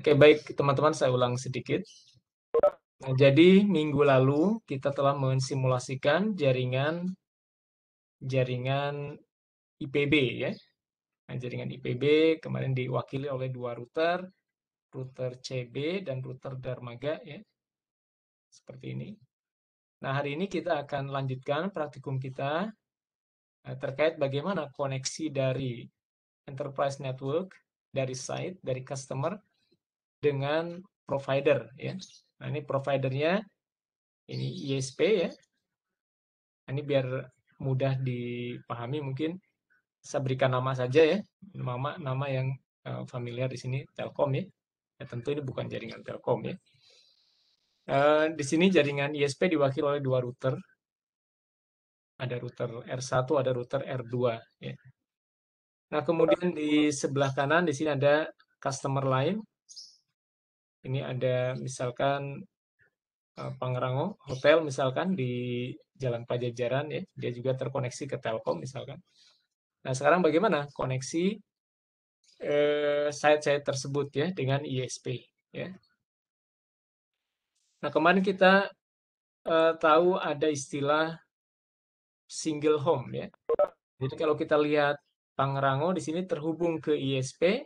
Oke, baik teman-teman, saya ulang sedikit. Nah, jadi minggu lalu kita telah mensimulasikan jaringan IPB ya. Nah, jaringan IPB kemarin diwakili oleh dua router CB dan router Dermaga ya, seperti ini. Nah, hari ini kita akan lanjutkan praktikum kita terkait bagaimana koneksi dari enterprise network, dari site, dari customer dengan provider ya. Nah, ini providernya ini ISP ya. Ini biar mudah dipahami, mungkin saya berikan nama saja ya, nama yang familiar di sini Telkom ya. Ya, tentu ini bukan jaringan Telkom ya. Di sini jaringan ISP diwakili oleh dua router. Ada router R1, ada router R2 ya. Nah, kemudian di sebelah kanan di sini ada customer lain. Ini ada misalkan Pangrango Hotel misalkan di Jalan Pajajaran ya. Dia juga terkoneksi ke Telkom misalkan. Nah, sekarang bagaimana koneksi site-site tersebut ya dengan ISP ya. Nah, kemarin kita tahu ada istilah single home ya. Jadi kalau kita lihat Pangrango di sini terhubung ke ISP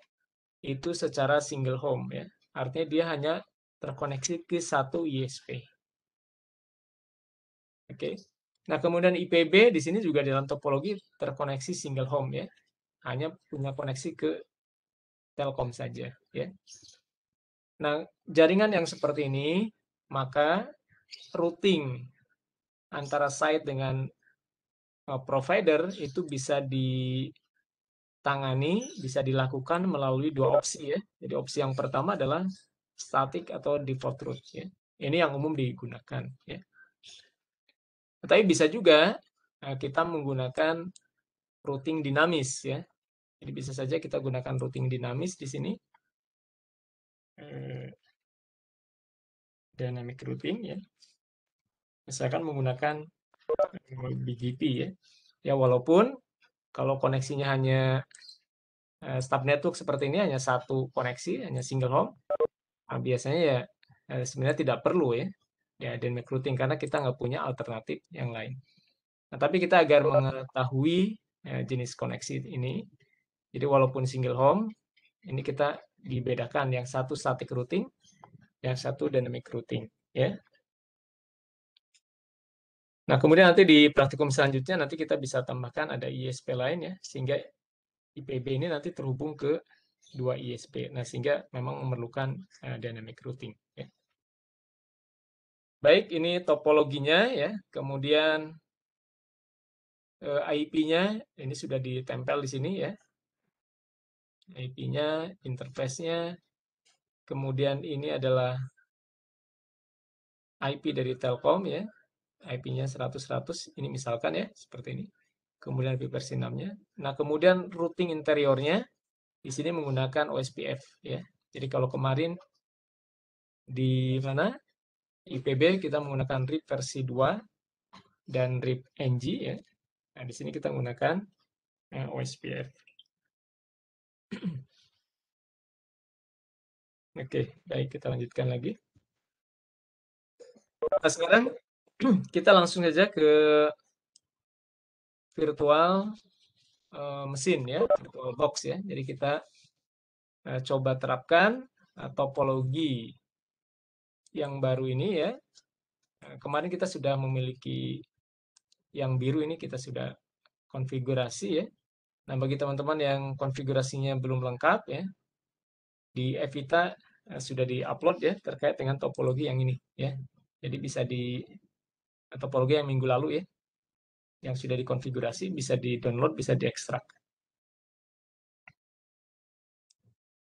itu secara single home ya. Artinya dia hanya terkoneksi ke satu ISP. Oke. Nah, kemudian IPB di sini juga dalam topologi terkoneksi single home ya. Hanya punya koneksi ke Telkom saja ya. Nah, jaringan yang seperti ini maka routing antara site dengan provider itu bisa ditangani, bisa dilakukan melalui dua opsi ya. Jadi opsi yang pertama adalah static atau default route ya. Ini yang umum digunakan ya. Tapi bisa juga kita menggunakan routing dinamis ya. Jadi bisa saja kita gunakan routing dinamis di sini. Dynamic routing ya. Misalkan menggunakan BGP ya. Ya, walaupun kalau koneksinya hanya stub network seperti ini hanya satu koneksi, hanya single home, biasanya ya sebenarnya tidak perlu ya dynamic routing karena kita nggak punya alternatif yang lain. Nah, tapi kita agar mengetahui jenis koneksi ini, jadi walaupun single home, ini kita dibedakan yang satu static routing, yang satu dynamic routing ya. Nah, kemudian nanti di praktikum selanjutnya nanti kita bisa tambahkan ada ISP lain ya, sehingga IPB ini nanti terhubung ke dua ISP. Nah, sehingga memang memerlukan dynamic routing ya. Baik, ini topologinya ya. Kemudian IP-nya ini sudah ditempel di sini ya. IP-nya, interface-nya. Kemudian ini adalah IP dari Telkom ya. IP-nya 100-100, ini misalkan ya, seperti ini. Kemudian IP versi 6-nya. Nah, kemudian routing interiornya di sini menggunakan OSPF ya. Jadi kalau kemarin di mana IPB kita menggunakan RIP versi 2 dan RIP NG ya. Nah, di sini kita menggunakan OSPF. Oke, baik, kita lanjutkan lagi. Nah, sekarang kita langsung saja ke virtual mesin ya, virtual box ya. Jadi kita coba terapkan topologi yang baru ini ya. Kemarin kita sudah memiliki yang biru ini, kita sudah konfigurasi ya. Nah, bagi teman-teman yang konfigurasinya belum lengkap ya, di Evita sudah di-upload ya terkait dengan topologi yang ini ya. Jadi bisa di topologi yang minggu lalu ya, yang sudah dikonfigurasi, bisa di-download, bisa diekstrak.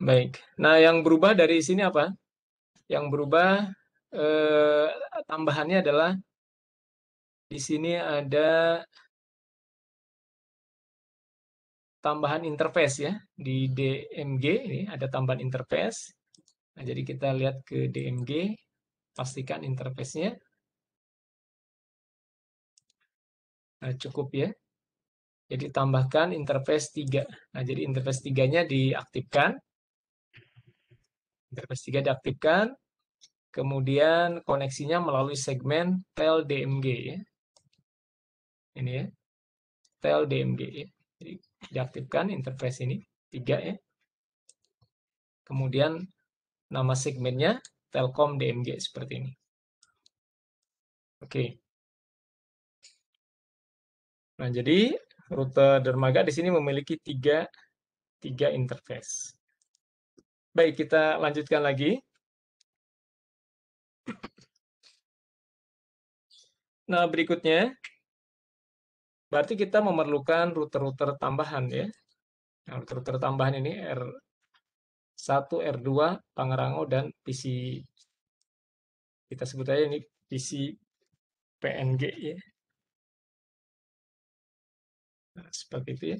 Baik. Nah, yang berubah dari sini apa? Yang berubah tambahannya adalah di sini ada tambahan interface ya. Di DMG ini ada tambahan interface. Nah, jadi kita lihat ke DMG, pastikan interface-nya cukup ya. Jadi tambahkan interface 3. Nah, jadi interface 3-nya diaktifkan. Interface 3 diaktifkan. Kemudian koneksinya melalui segmen tel DMG ya. Ini ya, tel DMG ya. Jadi diaktifkan interface ini 3 ya. Kemudian nama segmennya Telkom DMG seperti ini. Oke. Nah, jadi router dermaga di sini memiliki tiga interface. Baik, kita lanjutkan lagi. Nah, berikutnya berarti kita memerlukan router-router tambahan ya. Nah, router-router tambahan ini R1, R2, Pangrango, dan PC. Kita sebut aja ini PC PNG ya. Nah, seperti itu ya.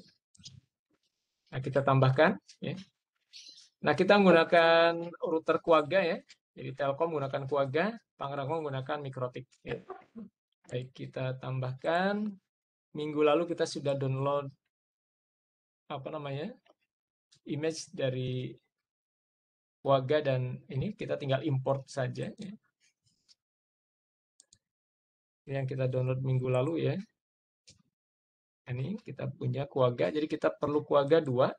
Nah, kita tambahkan ya. Nah, kita menggunakan router Quagga ya. Jadi Telkom menggunakan Quagga, Pangrango menggunakan Mikrotik ya. Baik, kita tambahkan. Minggu lalu kita sudah download image dari Quagga, dan ini kita tinggal import saja ya. Ini yang kita download minggu lalu ya. Ini kita punya Quagga, jadi kita perlu Quagga 2.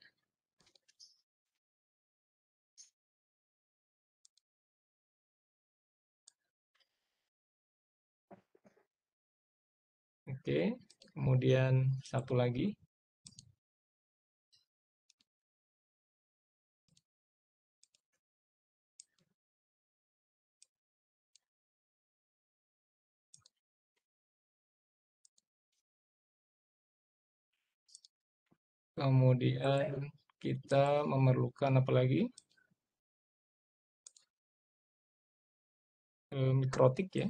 Oke, kemudian satu lagi. Kemudian kita memerlukan apa lagi? Mikrotik ya.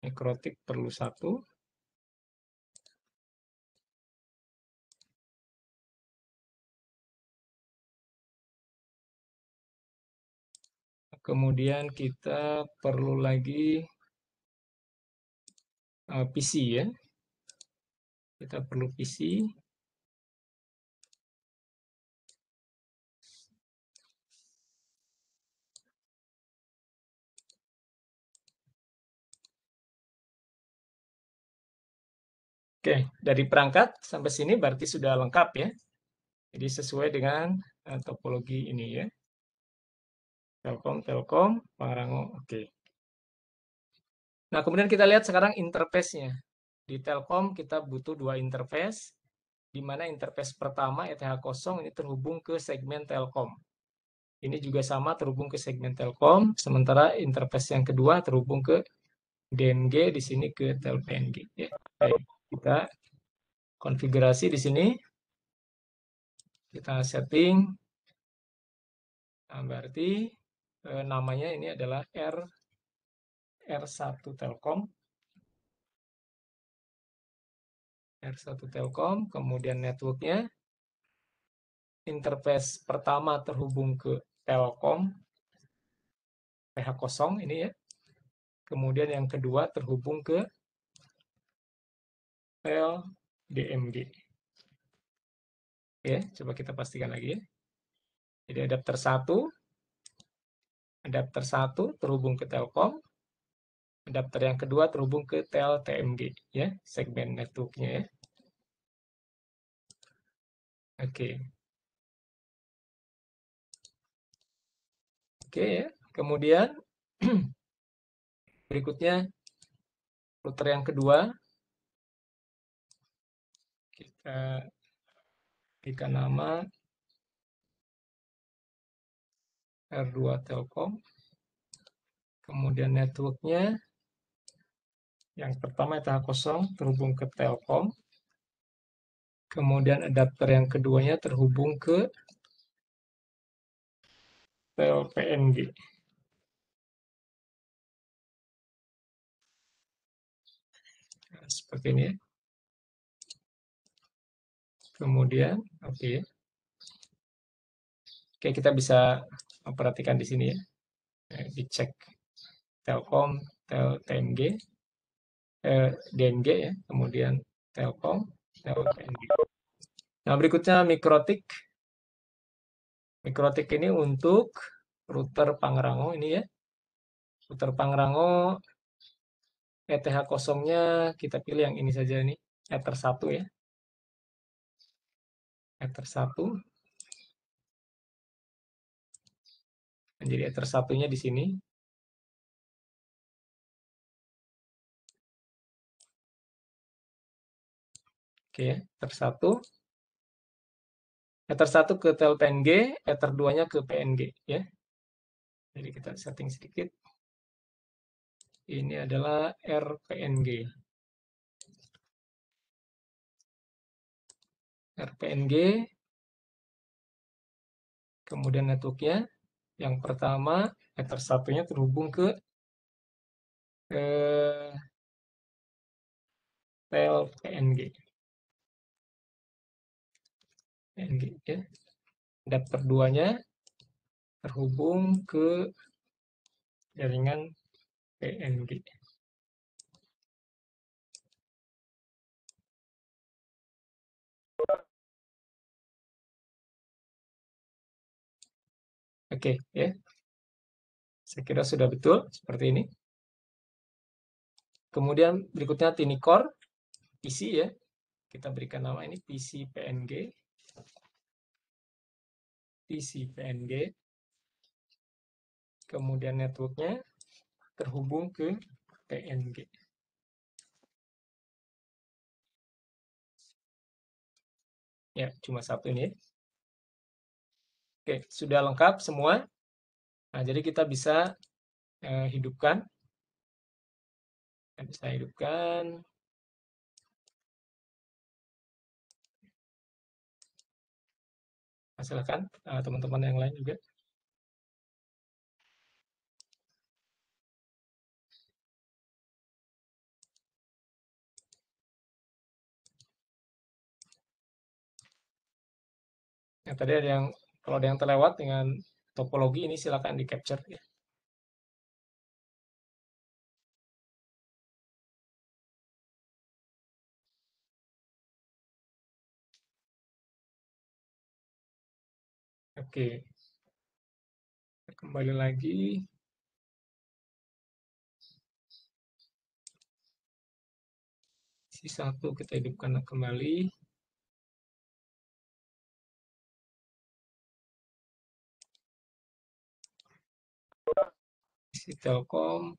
Mikrotik perlu 1. Kemudian kita perlu lagi PC ya. Kita perlu PC. Oke, dari perangkat sampai sini berarti sudah lengkap ya. Jadi sesuai dengan topologi ini ya. Telkom, Pangrango, oke. Nah, kemudian kita lihat sekarang interface-nya. Di Telkom kita butuh 2 interface, di mana interface pertama ETH0 ini terhubung ke segmen Telkom. Ini juga sama terhubung ke segmen Telkom, sementara interface yang kedua terhubung ke DMG, di sini ke TelPNG. Ya. Baik, kita konfigurasi di sini. Kita setting. Nah, berarti namanya ini adalah R1 Telkom. R1 Telkom, kemudian networknya. Interface pertama terhubung ke Telkom PH0 ini ya. Kemudian yang kedua terhubung ke Tel DMG. Ya, coba kita pastikan lagi ya. Jadi adapter 1 terhubung ke Telkom. Adapter yang kedua terhubung ke Tel TMG ya, segmen networknya ya. Oke. Oke ya. Kemudian berikutnya router yang kedua kita berikan nama R2 Telkom. Kemudian networknya yang pertama ETH0 terhubung ke Telkom. Kemudian adapter yang keduanya terhubung ke TelPNG. Nah, seperti ini ya. Kemudian, oke. Oke, kita bisa memperhatikan di sini ya. Dicek Telkom, TMG, DMG ya. Kemudian Telkom, TelPNG. Nah, berikutnya Mikrotik. Mikrotik ini untuk router Pangrango ini ya. Router Pangrango ETH kosongnya kita pilih yang ini saja nih, Ether 1 ya. Ether 1. Jadi Ether satunya di sini. Oke, Ether 1. Ether 1 ke TLPNG, Ether 2-nya ke PNG ya. Jadi kita setting sedikit. Ini adalah RPNG. RPNG, kemudian networknya. Yang pertama, Ether satunya terhubung ke TLPNG. PNG ya. Adapter 2-nya terhubung ke jaringan PNG. Oke, ya. Saya kira sudah betul seperti ini. Kemudian berikutnya Tiny Core PC ya. Kita berikan nama ini PC PNG. PC PNG. Kemudian networknya terhubung ke PNG. Ya, cuma satu ini. Oke, sudah lengkap semua. Nah, jadi kita bisa hidupkan. Kita bisa hidupkan. Nah, silakan teman-teman yang lain juga. Yang tadi ada yang, kalau ada yang terlewat dengan topologi ini silakan di capture ya. Oke, kembali lagi. Si satu kita hidupkan kembali. Si Telkom.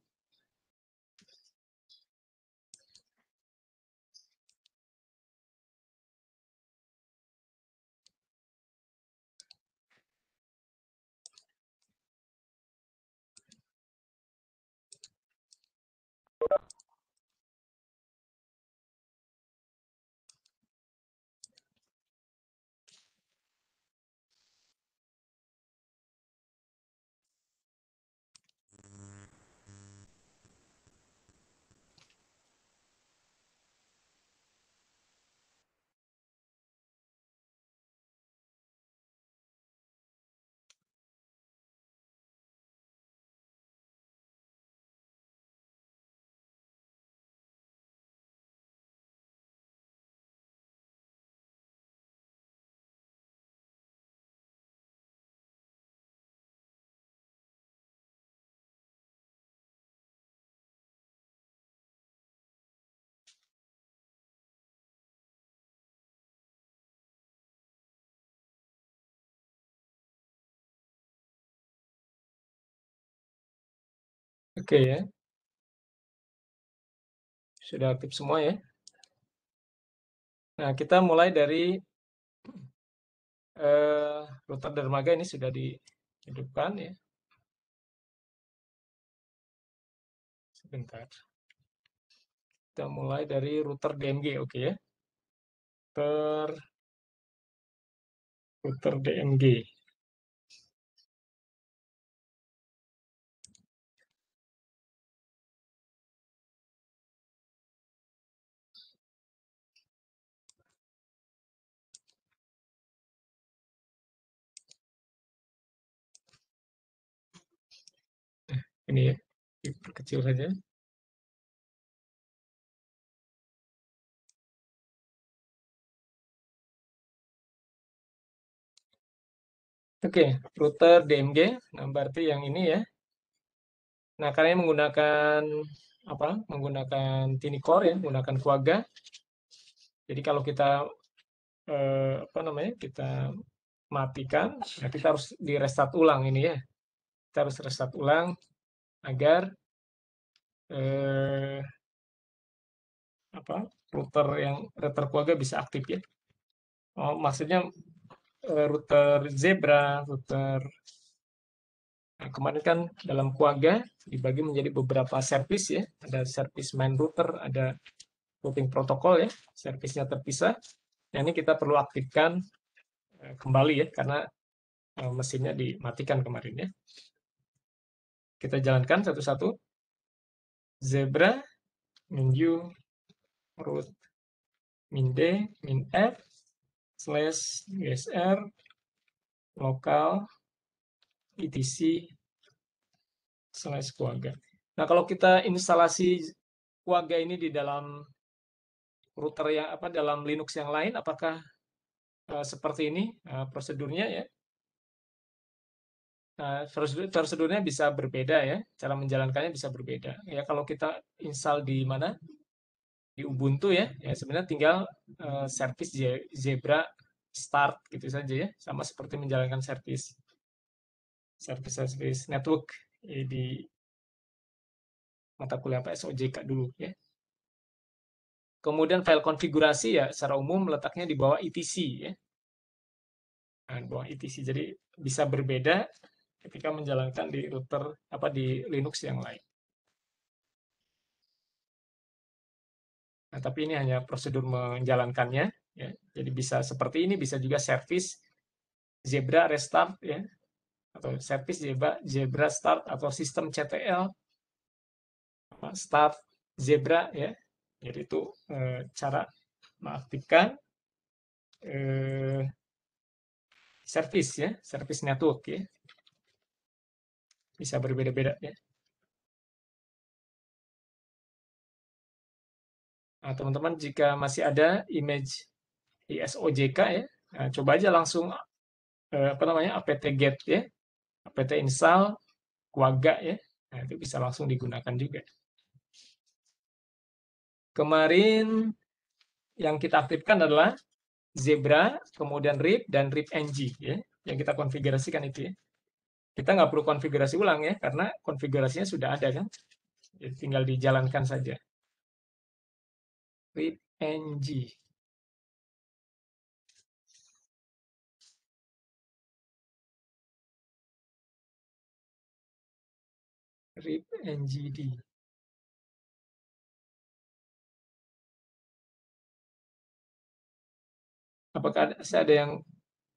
Oke ya, sudah aktif semua ya. Nah, kita mulai dari router dermaga ini sudah dihidupkan ya. Sebentar. Kita mulai dari router DMG, oke ya. Router DMG. Ini ya, diperkecil saja. Oke, router DMG, nah berarti yang ini ya. Nah, karena menggunakan apa? Menggunakan tiny core ya, menggunakan Quagga. Jadi kalau kita apa namanya? Kita matikan, nah kita harus di restart ulang ini ya. Kita harus restart ulang agar eh, apa? Router Quagga bisa aktif ya. Oh, maksudnya router Zebra, router. Nah, kemarin kan dalam Quagga dibagi menjadi beberapa service ya. Ada service main router, ada routing protokol ya, servisnya terpisah. Nah, ini kita perlu aktifkan kembali ya, karena mesinnya dimatikan kemarin ya. Kita jalankan satu-satu. Zebra, min u, root, min d, min f, slash usr, lokal, etc, slash Quagga. Nah, kalau kita instalasi Quagga ini di dalam router yang apa dalam Linux yang lain, apakah seperti ini prosedurnya ya? Nah, prosedurnya bisa berbeda ya, cara menjalankannya bisa berbeda. Ya, kalau kita install di mana? Di Ubuntu ya, ya sebenarnya tinggal service Zebra start gitu saja ya, sama seperti menjalankan service network di mata kuliah apa SOJK dulu ya. Kemudian file konfigurasi ya secara umum letaknya di bawah etc ya. Nah, di bawah etc. Jadi bisa berbeda ketika menjalankan di router apa di Linux yang lain. Nah, tapi ini hanya prosedur menjalankannya ya. Jadi bisa seperti ini, bisa juga service Zebra restart ya, atau service Zebra start atau sistem CTL start Zebra ya. Jadi itu cara mengaktifkan service ya, service network ya. Bisa berbeda-beda ya. Nah, teman-teman jika masih ada image ISOJK ya, nah, coba aja langsung apa namanya apt-get ya, apt install Quagga ya. Nah, itu bisa langsung digunakan juga. Kemarin yang kita aktifkan adalah Zebra, kemudian RIP, dan RIP-NG ya, yang kita konfigurasikan itu ya. Kita nggak perlu konfigurasi ulang ya, karena konfigurasinya sudah ada kan. Jadi tinggal dijalankan saja. RIP-NG. RIP-NGD. Apakah saya ada yang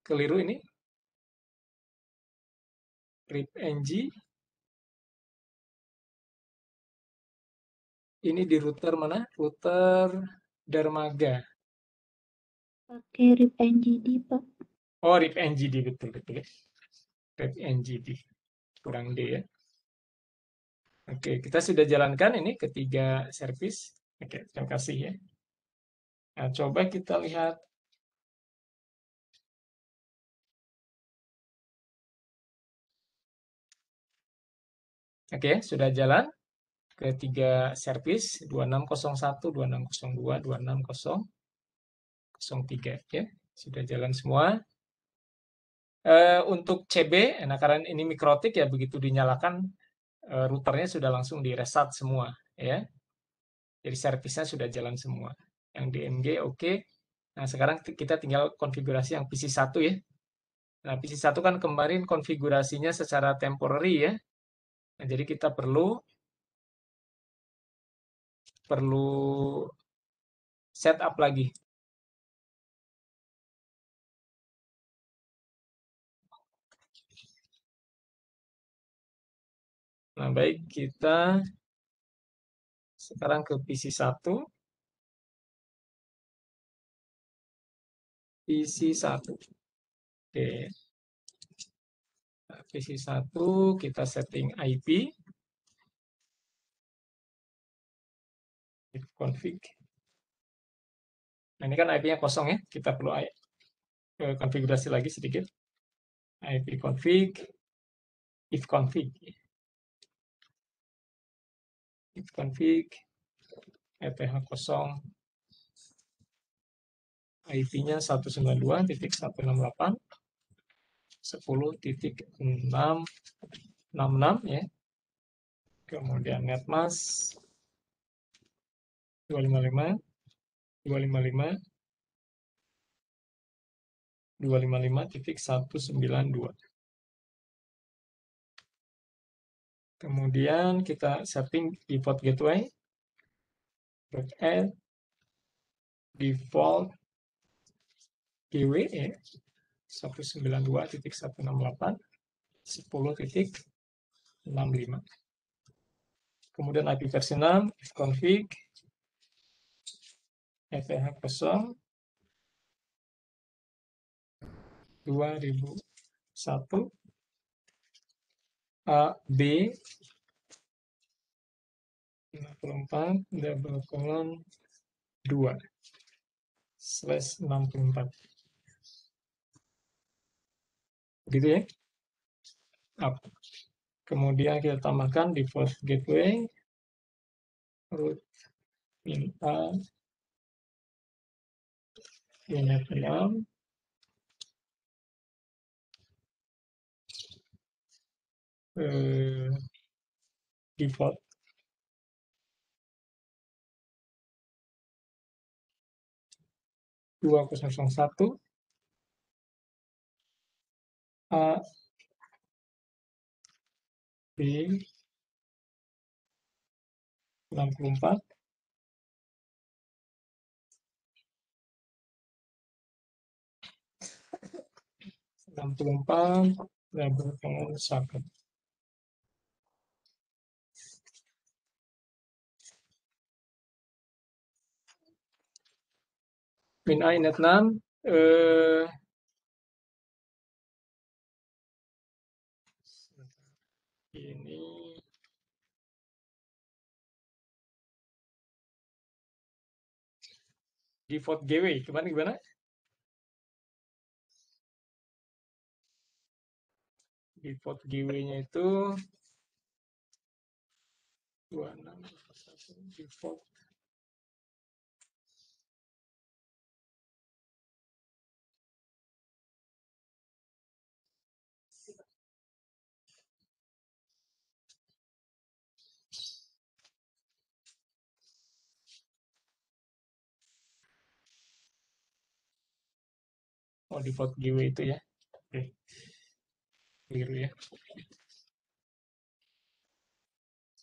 keliru ini? RIP-NG. Ini di router mana? Router Dermaga. Pakai RIP NGD, Pak. Oh, RIP-NGD, betul-betul. RIP-NGD. Kurang D ya. Oke, kita sudah jalankan ini ketiga service. Oke, terima kasih ya. Nah, coba kita lihat. Oke, sudah jalan ketiga service 2601, 2602, 26003 ya. Sudah jalan semua. Untuk CB, nah karena ini mikrotik ya, begitu dinyalakan routernya sudah langsung di reset semua ya. Jadi servisnya sudah jalan semua. Yang DMG oke. Nah, sekarang kita tinggal konfigurasi yang PC1 ya. Nah, PC1 kan kemarin konfigurasinya secara temporary ya. Nah, jadi kita perlu setup lagi. Nah, baik kita sekarang ke PC1. PC1. Oke. Nah, PC1 kita setting IP. Config. Nah, ini kan IP-nya kosong ya. Kita perlu konfigurasi lagi sedikit. ipconfig, ifconfig, ifconfig, ETH0, IP-nya 192.168.10.666 ya. Kemudian netmask 255, 255, 255.192. Kemudian kita setting default gateway, add default GW ya, 192.168.10.65. Kemudian IP versi 6, config, ETH0 2001 AB 64:2/64. Begitu ya. Up. Kemudian kita tambahkan default gateway, root minta inet 6, default (2001) A B 64 socket. Min A inet 6 ini default GW gimana? Default GW-nya itu 26 default. Oh, default GW itu ya. Oke. Keliru ya.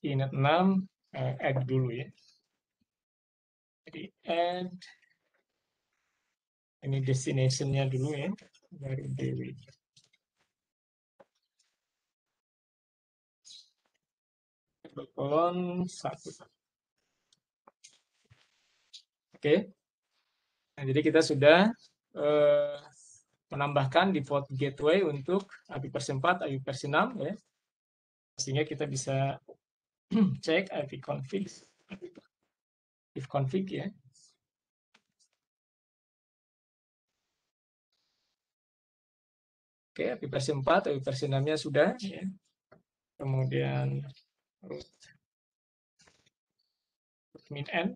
Inet 6 add dulu ya. Jadi add ini destination-nya dulu ya, dari DW. Kolon 1. Oke. Nah, jadi kita sudah menambahkan default gateway untuk IP versi 4, IP versi 6 ya. Sehingga kita bisa cek ipconfig, ifconfig ya. Oke, IP versi 4, IP versi 6-nya sudah ya. Kemudian root min n.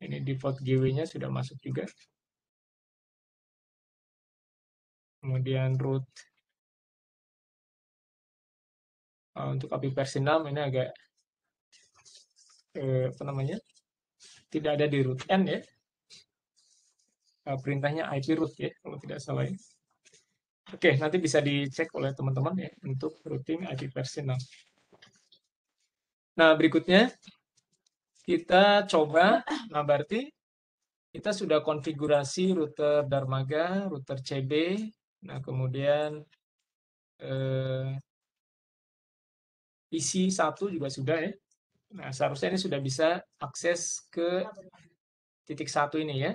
Ini default GW-nya sudah masuk juga. Kemudian root untuk API versi 6 ini agak tidak ada di root n ya. Perintahnya IP root ya, kalau tidak salah ya. Oke, nanti bisa dicek oleh teman-teman ya untuk routing IP versi 6. Nah, berikutnya kita coba, nah berarti kita sudah konfigurasi router Darmaga, router CB, nah kemudian PC 1 juga sudah ya. Nah, seharusnya ini sudah bisa akses ke titik 1 ini ya.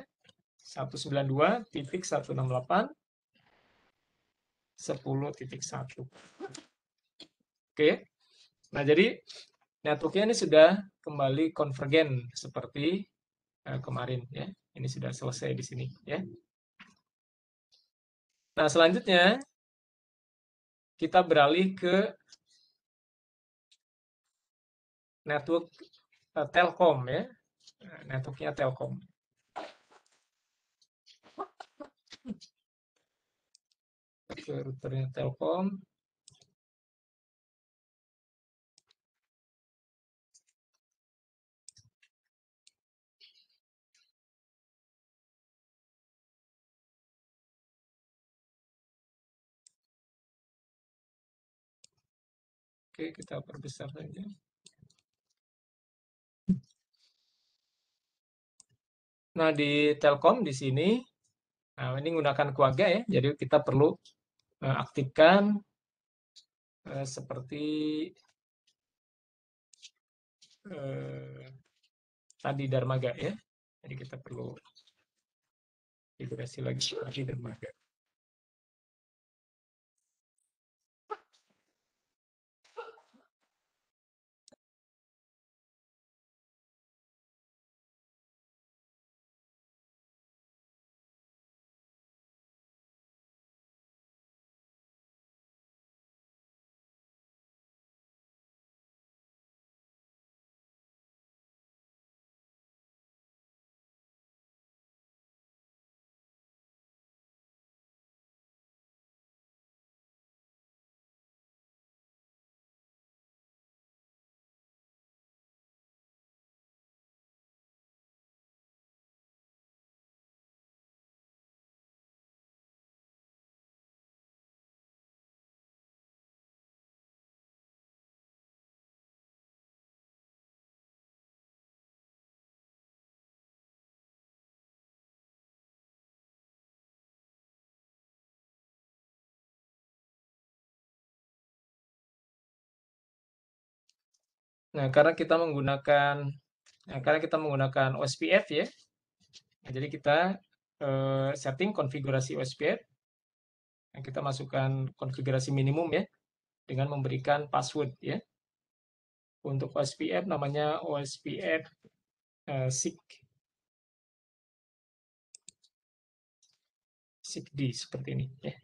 192.168.10.1. Oke. Nah, jadi networknya ini sudah kembali konvergen seperti kemarin ya. Ini sudah selesai di sini ya. Nah, selanjutnya kita beralih ke network Telkom ya. Networknya Telkom. Ke routernya Telkom. Oke, kita perbesar saja. Nah, di Telkom di sini, nah ini menggunakan Quagga ya, jadi kita perlu aktifkan seperti tadi Darmaga ya. Jadi kita perlu integrasi lagi seperti Darmaga. Nah, karena kita menggunakan OSPF ya. Nah, jadi kita setting konfigurasi OSPF. Nah, kita masukkan konfigurasi minimum ya dengan memberikan password ya. Untuk OSPF namanya OSPF SIGD seperti ini ya.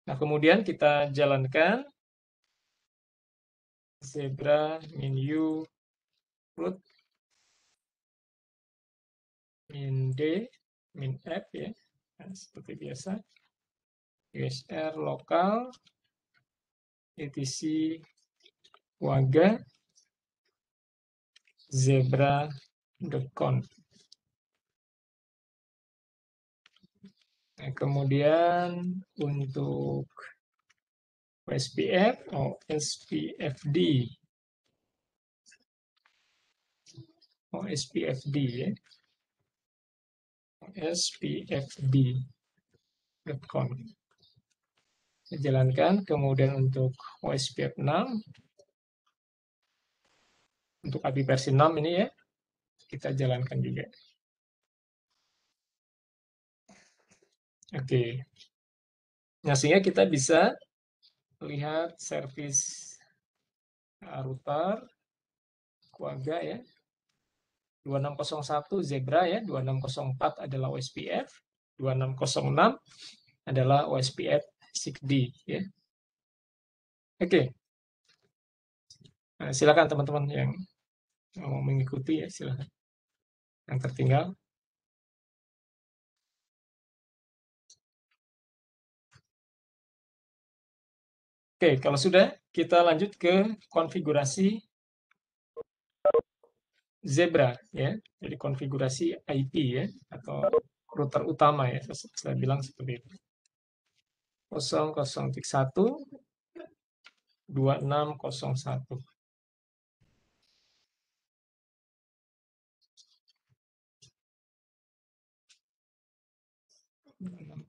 Nah, kemudian kita jalankan Zebra minu root min D min F ya. Nah, seperti biasa. USR lokal etc Quagga zebra.conf. Nah, kemudian untuk OSPF, OSPFD ya. OSPFD.conf. Kita jalankan, kemudian untuk OSPF 6 untuk API versi 6 ini ya, kita jalankan juga. Oke. Nah, sehingga kita bisa lihat service router Quagga ya. 2601 Zebra ya, 2604 adalah OSPF, 2606 adalah OSPF SIGD ya. Oke. Nah, silakan teman-teman yang mau mengikuti ya, silakan. Yang tertinggal. Oke, kalau sudah, kita lanjut ke konfigurasi Zebra ya. Jadi konfigurasi IP ya, atau router utama ya, saya bilang seperti itu. 0031 2601.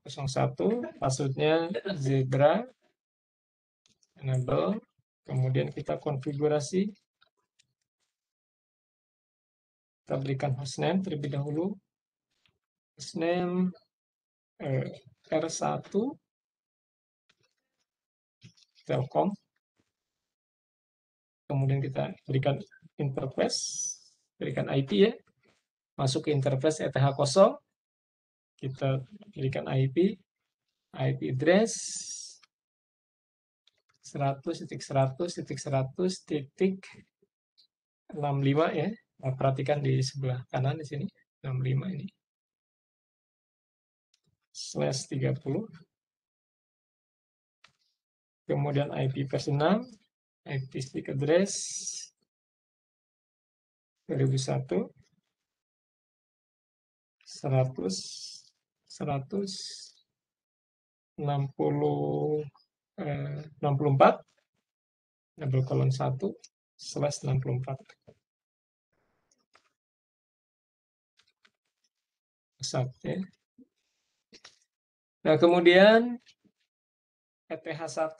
01, passwordnya Zebra, enable, kemudian kita konfigurasi, kita berikan hostname terlebih dahulu, hostname R1 Telkom, kemudian kita berikan interface, berikan IP ya, masuk ke interface ETH0, kita berikan IP address 100.100.100.65 ya. Nah, perhatikan di sebelah kanan di sini 65 ini. /30. Kemudian IP versi 6, IP stick address 2001 100 160 64 1/64 ya. Nah, kemudian ETH1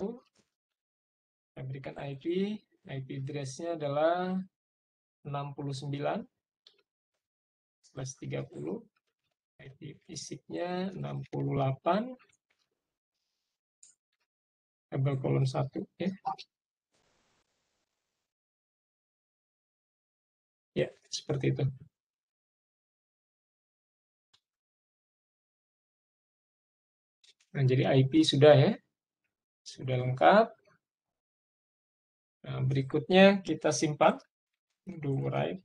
saya berikan IP address-nya adalah 69/30, IP fisiknya 68 1 ya. Ya, seperti itu. Nah, jadi IP sudah ya. Sudah lengkap. Nah, berikutnya kita simpan. Do write.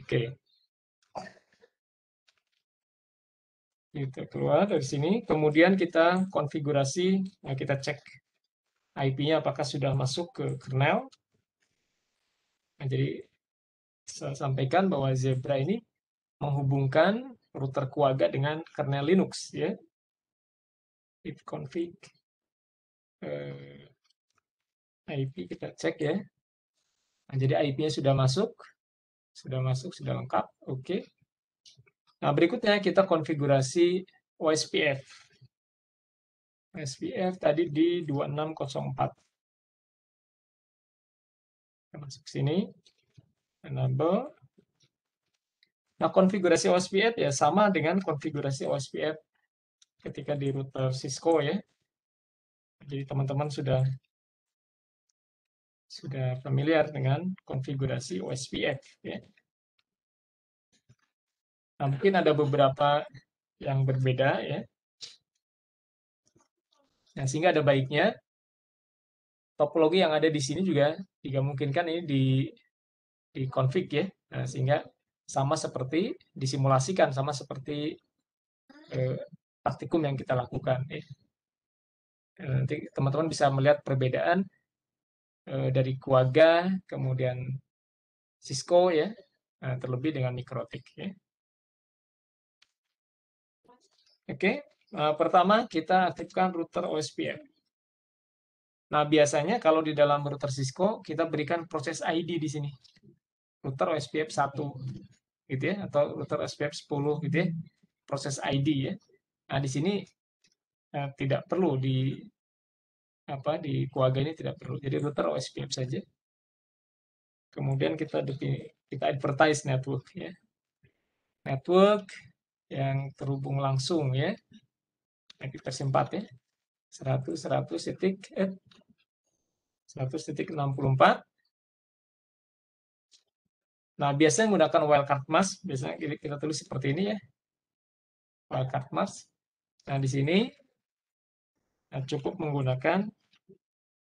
Oke. Kita keluar dari sini. Kemudian kita konfigurasi. Nah, kita cek IP-nya apakah sudah masuk ke kernel. Nah, jadi saya sampaikan bahwa Zebra ini menghubungkan router Quagga dengan kernel Linux ya. If config IP kita cek ya. Nah, jadi IP-nya sudah masuk, sudah lengkap. Oke. Nah, berikutnya kita konfigurasi OSPF. OSPF tadi di 2604. Kita masuk sini. Enable. Nah, konfigurasi OSPF ya sama dengan konfigurasi OSPF ketika di router Cisco ya. Jadi teman-teman sudah familiar dengan konfigurasi OSPF ya. Nah, mungkin ada beberapa yang berbeda ya. Nah, sehingga ada baiknya topologi yang ada di sini juga dimungkinkan ini di config ya. Nah, sehingga sama seperti disimulasikan, sama seperti praktikum yang kita lakukan ya. Nanti teman-teman bisa melihat perbedaan dari Quagga, kemudian Cisco ya, terlebih dengan Mikrotik ya. Oke, pertama kita aktifkan router OSPF. Nah, biasanya kalau di dalam router Cisco kita berikan proses ID di sini. Router OSPF 1 gitu ya, atau router OSPF 10 gitu ya. Proses ID ya. Nah, di sini tidak perlu di Quagga ini tidak perlu. Jadi router OSPF saja. Kemudian kita advertise network ya. Network yang terhubung langsung ya. IP versi 4 ya. 100.100.64. Nah, biasanya menggunakan wildcard mask, biasanya kita tulis seperti ini ya. Wildcard mask. Nah, di sini cukup menggunakan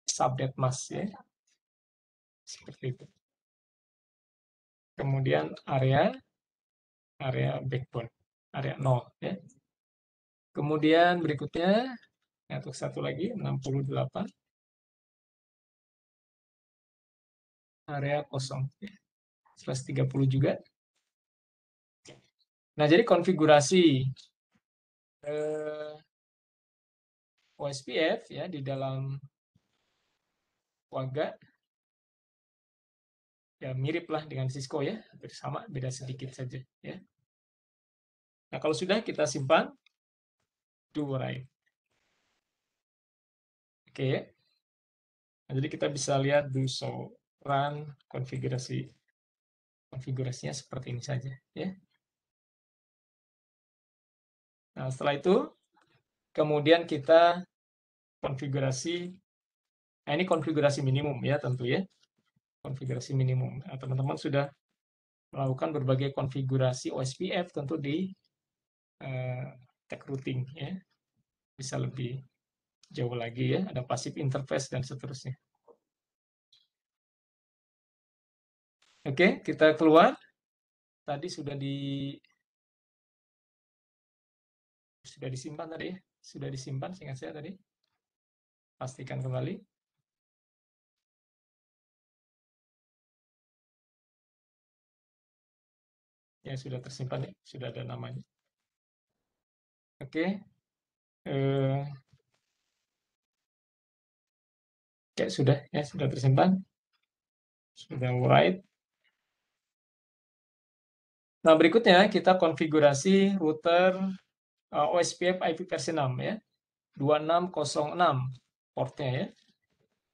subnet mask ya. Seperti itu. Kemudian area backbone, area 0 ya. Kemudian berikutnya network satu lagi 68 area kosong ya. 130 juga. Nah, jadi konfigurasi OSPF ya di dalam Quagga ya mirip lah dengan Cisco ya, hampir sama, beda sedikit saja ya. Nah, kalau sudah kita simpan, do write. Oke. Nah, jadi kita bisa lihat do show run konfigurasinya seperti ini saja ya. Nah, setelah itu kemudian kita konfigurasi. Nah, ini konfigurasi minimum ya tentu ya. Konfigurasi minimum. Nah, teman-teman sudah melakukan berbagai konfigurasi OSPF tentu di tag routing ya, bisa lebih jauh lagi ya, ada passive interface dan seterusnya. Oke, kita keluar. Tadi sudah disimpan tadi ya, sudah disimpan seingat saya tadi. Pastikan kembali. Ya sudah tersimpan ya, sudah ada namanya. Oke, kayak sudah ya, sudah tersimpan, sudah write. Nah berikutnya kita konfigurasi router OSPF IP versi 6 ya, 2606 portnya ya.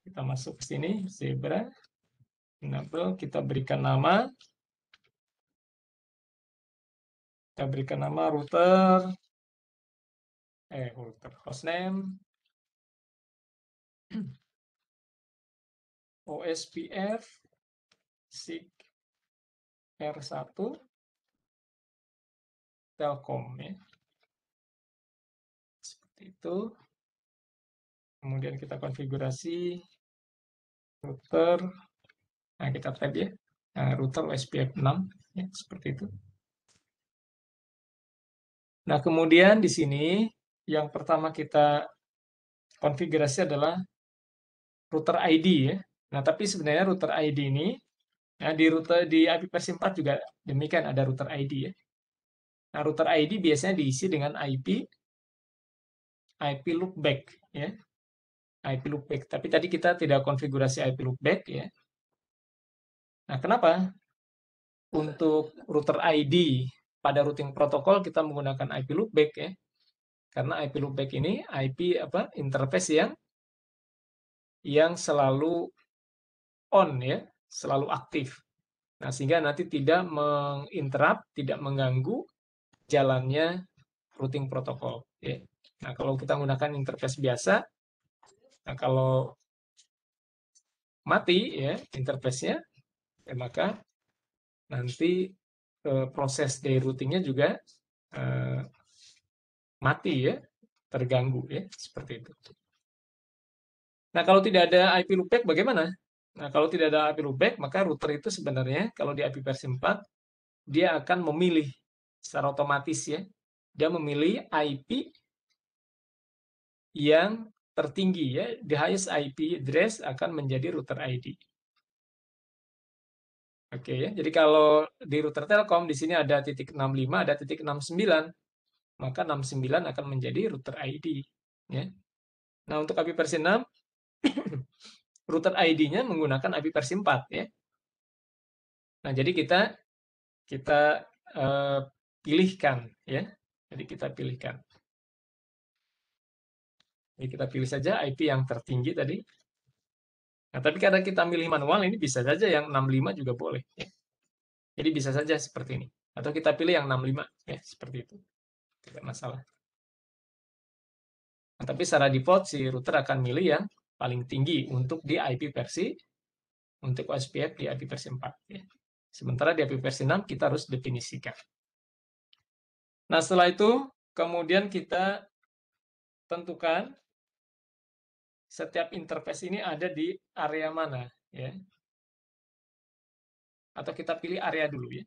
Kita masuk ke sini, Zebra, enable, kita berikan nama router hostname OSPF SIG R1 Telkom ya. Seperti itu. Kemudian kita konfigurasi router. Nah, kita tab ya. Nah, router OSPF 6 ya, seperti itu. Nah, kemudian di sini yang pertama kita konfigurasi adalah router ID ya. Nah, tapi sebenarnya router ID ini nah, di IP versi 4 juga demikian ada router ID ya. Nah, router ID biasanya diisi dengan IP loopback ya. IP loopback. Tapi tadi kita tidak konfigurasi IP loopback ya. Nah, kenapa? Untuk router ID pada routing protokol kita menggunakan IP loopback ya. Karena IP loopback ini IP interface yang selalu on ya, selalu aktif. Nah, sehingga nanti tidak menginterrupt, tidak mengganggu jalannya routing protokol ya. Nah, kalau kita menggunakan interface biasa, nah kalau mati ya interface-nya, ya maka nanti proses dari routingnya juga mati ya, terganggu ya, seperti itu. Nah, kalau tidak ada IP loopback bagaimana? Nah, kalau tidak ada IP loopback, maka router itu sebenarnya kalau di IP versi 4, dia akan memilih secara otomatis ya, dia memilih IP yang tertinggi ya, the highest IP address akan menjadi router ID. Oke ya, jadi kalau di router Telkom di sini ada .65, ada .69, maka 69 akan menjadi router ID ya. Nah, untuk IP versi 6 router ID-nya menggunakan IP versi 4 ya. Nah, jadi kita pilihkan ya. Jadi kita pilihkan. Jadi kita pilih saja IP yang tertinggi tadi. Nah, tapi karena kita milih manual ini bisa saja yang 65 juga boleh ya. Jadi bisa saja seperti ini. Atau kita pilih yang 65 ya, seperti itu. Tidak masalah. Nah, tapi secara default si router akan milih yang paling tinggi untuk di IP versi untuk OSPF di IP versi 4 ya. Sementara di IP versi 6 kita harus definisikan. Nah, setelah itu kemudian kita tentukan setiap interface ini ada di area mana ya. Atau kita pilih area dulu ya.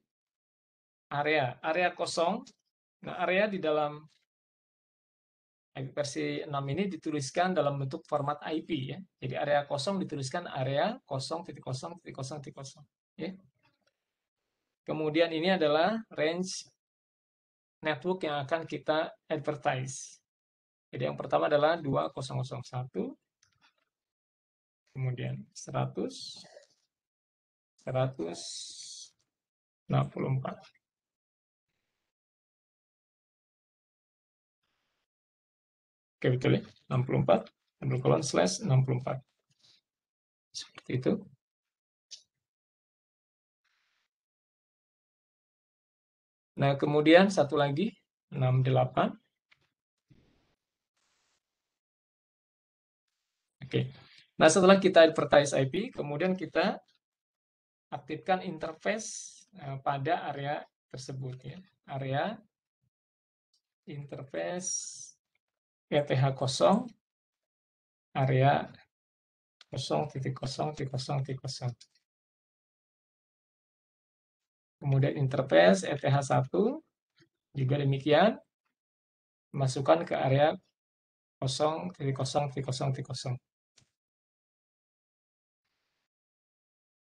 Area kosong. Nah, area di dalam IP versi 6 ini dituliskan dalam bentuk format IP ya. Jadi area kosong dituliskan area 0.0.0.0 ya. Kemudian ini adalah range network yang akan kita advertise. Jadi yang pertama adalah 2001, kemudian 100, 164. Oke, betul ya. 64, //64. Seperti itu. Nah, kemudian satu lagi, 68. Oke. Nah, setelah kita advertise IP, kemudian kita aktifkan interface pada area tersebut ya. Area interface ETH kosong, area 0.0.0.0. Kemudian interface ETH1 juga demikian, masukkan ke area 0.0.0.0.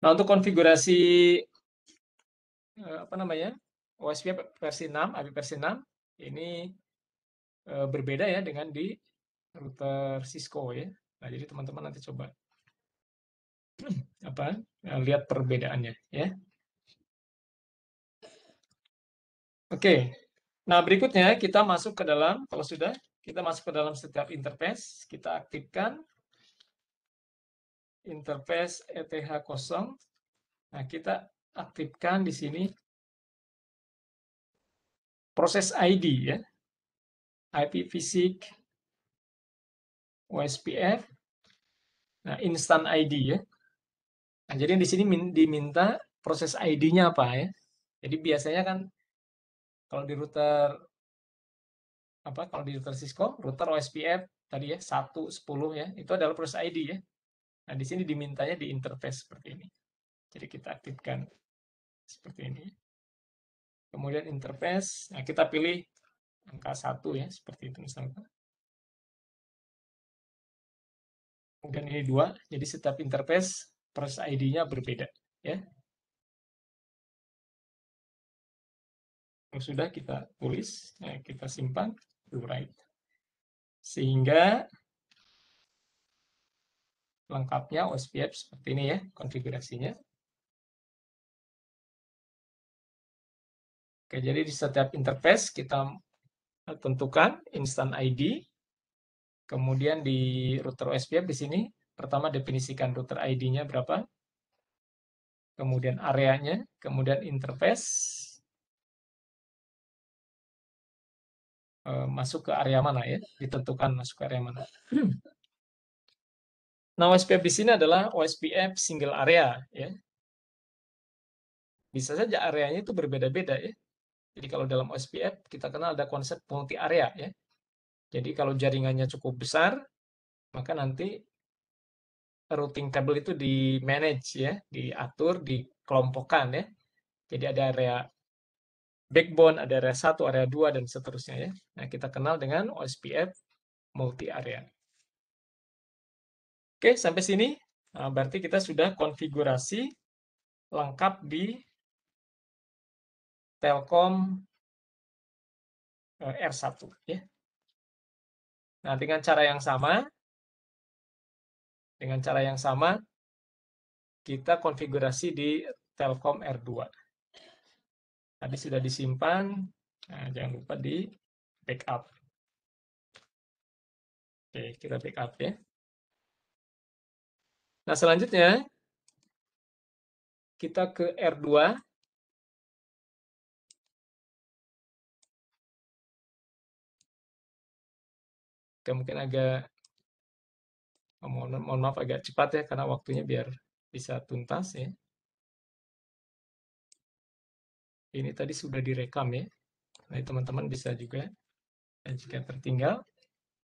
Nah, untuk konfigurasi apa namanya, OSPF versi 6, API versi 6 ini berbeda ya dengan di router Cisco ya. Nah, jadi teman-teman nanti coba apa lihat perbedaannya ya. Oke. Nah, berikutnya kita masuk ke dalam, kalau sudah kita masuk ke dalam setiap interface, kita aktifkan interface ETH kosong. Nah, kita aktifkan di sini proses ID ya. IP Physics OSPF. Nah, instant ID ya. Nah, jadi di sini diminta proses ID-nya apa ya. Jadi biasanya kan kalau di router kalau di router Cisco, router OSPF tadi ya 110 ya, itu adalah proses ID ya. Nah, di sini dimintanya di interface seperti ini. Jadi kita aktifkan seperti ini. Kemudian interface, nah kita pilih angka 1 ya, seperti itu misalnya. Kemudian ini 2, jadi setiap interface proses ID-nya berbeda ya. Kalau sudah kita tulis, nah kita simpan, to write. Sehingga lengkapnya OSPF seperti ini ya konfigurasinya. Oke, jadi di setiap interface kita tentukan instant ID. Kemudian di router OSPF di sini pertama definisikan router ID-nya berapa. Kemudian areanya, kemudian interface masuk ke area mana ya, ditentukan masuk ke area mana. Nah, OSPF di sini adalah OSPF single area ya. Bisa saja areanya itu berbeda-beda ya. Jadi kalau dalam OSPF kita kenal ada konsep multi area ya. Jadi kalau jaringannya cukup besar, maka nanti routing table itu di manage ya, diatur, dikelompokkan ya. Jadi ada area backbone, ada area 1, area 2 dan seterusnya ya. Nah, kita kenal dengan OSPF multi area. Oke, sampai sini berarti kita sudah konfigurasi lengkap di Telkom R1 ya. Nah, dengan cara yang sama kita konfigurasi di Telkom R2. Tadi sudah disimpan, nah, jangan lupa di backup. Oke, kita backup ya. Nah, selanjutnya kita ke R2. Oke, mungkin agak mohon maaf agak cepat ya karena waktunya biar bisa tuntas ya. Ini tadi sudah direkam ya. Nah, teman-teman bisa juga jika tertinggal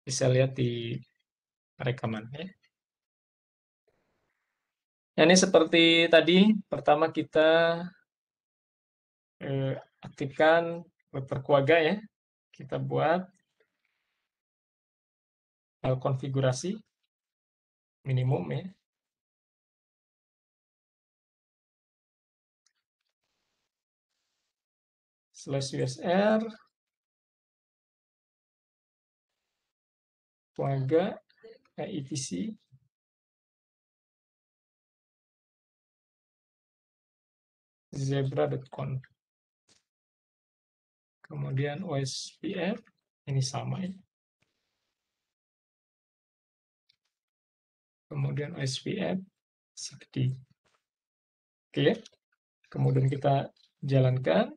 bisa lihat di rekaman ya. Nah, ini seperti tadi pertama kita aktifkan router keluarga ya. Kita buat file konfigurasi minimum ya. /usr keluarga etc zebra.conf. Kemudian OSPF ini sama ya. Kemudian OSPF SIGD. Oke. Kemudian kita jalankan.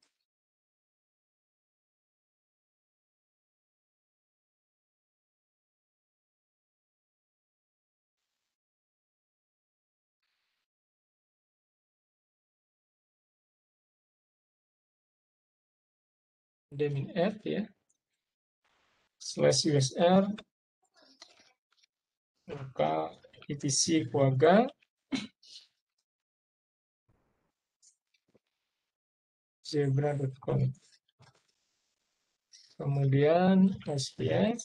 Daemon F ya. /usr buka etc keluarga zebra.com, kemudian SPF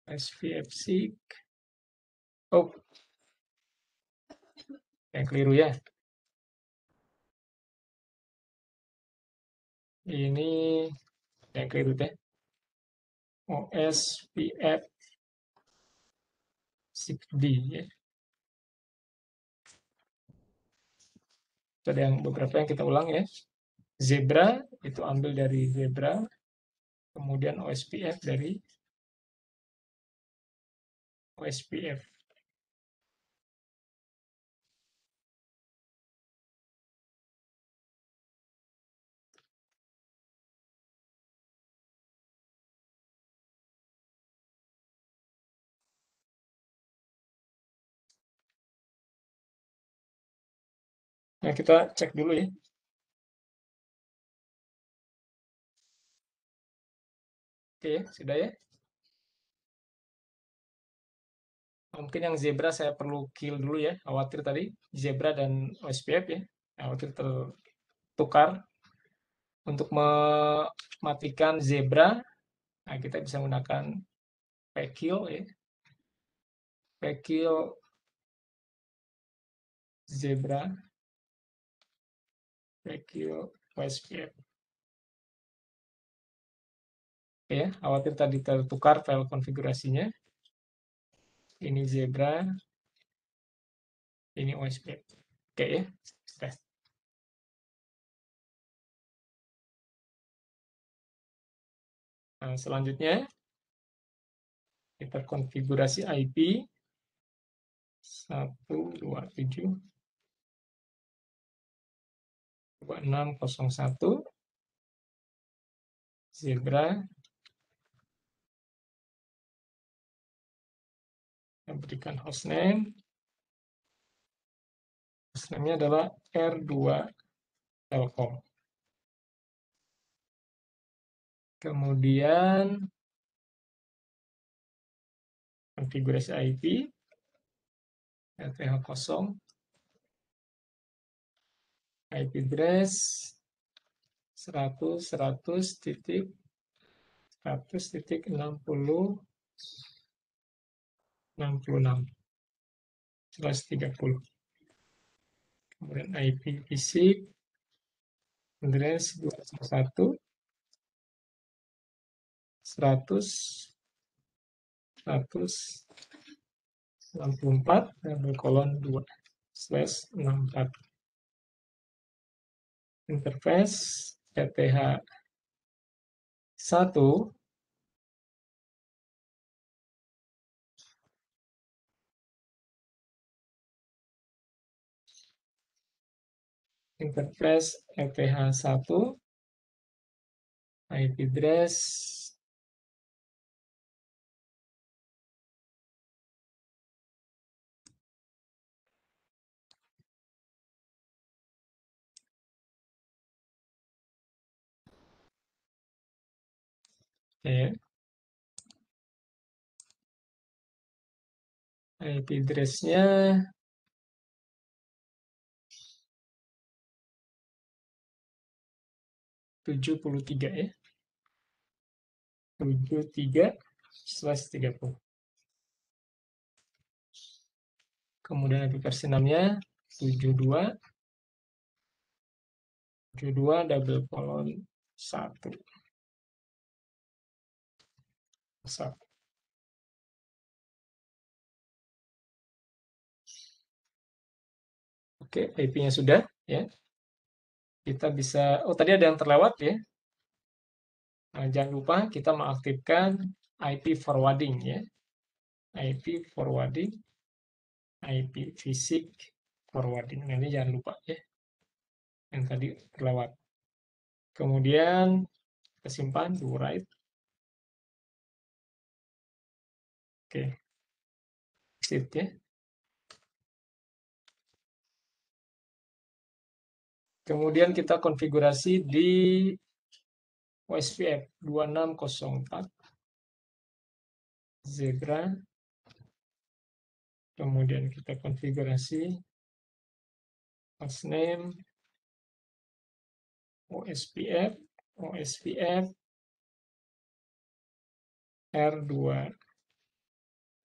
SPFC. Oh, yang keliru ya. Ini yang keliru deh. OSPF 6D ya. Ada yang beberapa yang kita ulang ya. Zebra itu ambil dari zebra, kemudian OSPF dari OSPF. Nah, kita cek dulu ya. Oke, sudah ya. Mungkin yang zebra saya perlu kill dulu ya. Khawatir tadi zebra dan OSPF ya. Khawatir tertukar. Untuk mematikan zebra, nah kita bisa menggunakan pkill ya. Pkill zebra, pkill OSPF. Ya, khawatir tadi tertukar file konfigurasinya. Ini zebra, ini OSPF. Oke ya, sudah. Nah, selanjutnya kita konfigurasi IP 127.2601 zebra. Kita berikan hostname. Hostname-nya adalah R2 Telkom. Kemudian konfigurasi IP LTH0, IP address 100.100.60.66/30. Kemudian IP fisik address 201.100.64/2/64. Interface ETH1 interface ETH1 IP address 7 IP address-nya 73 ya. 73/30. Kemudian IP versi 6-nya 72/1. Oke, IP-nya sudah ya. Kita bisa, oh tadi ada yang terlewat ya. Nah, jangan lupa kita mengaktifkan IP forwarding ya. IP forwarding, IP fisik forwarding. Nah, ini jangan lupa ya. Yang tadi terlewat. Kemudian kita simpan do write. Oke. Exit ya. Kemudian kita konfigurasi di OSPF 2604 Zebra. Kemudian kita konfigurasi hostname OSPF R2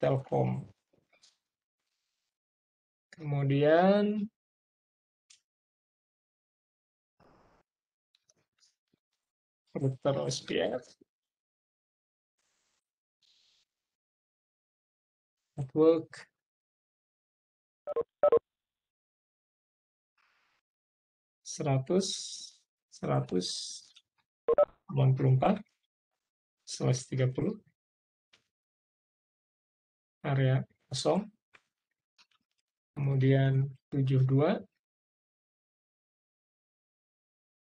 Telkom. Kemudian router OSPF, network, seratus 194/30 area kosong, kemudian 72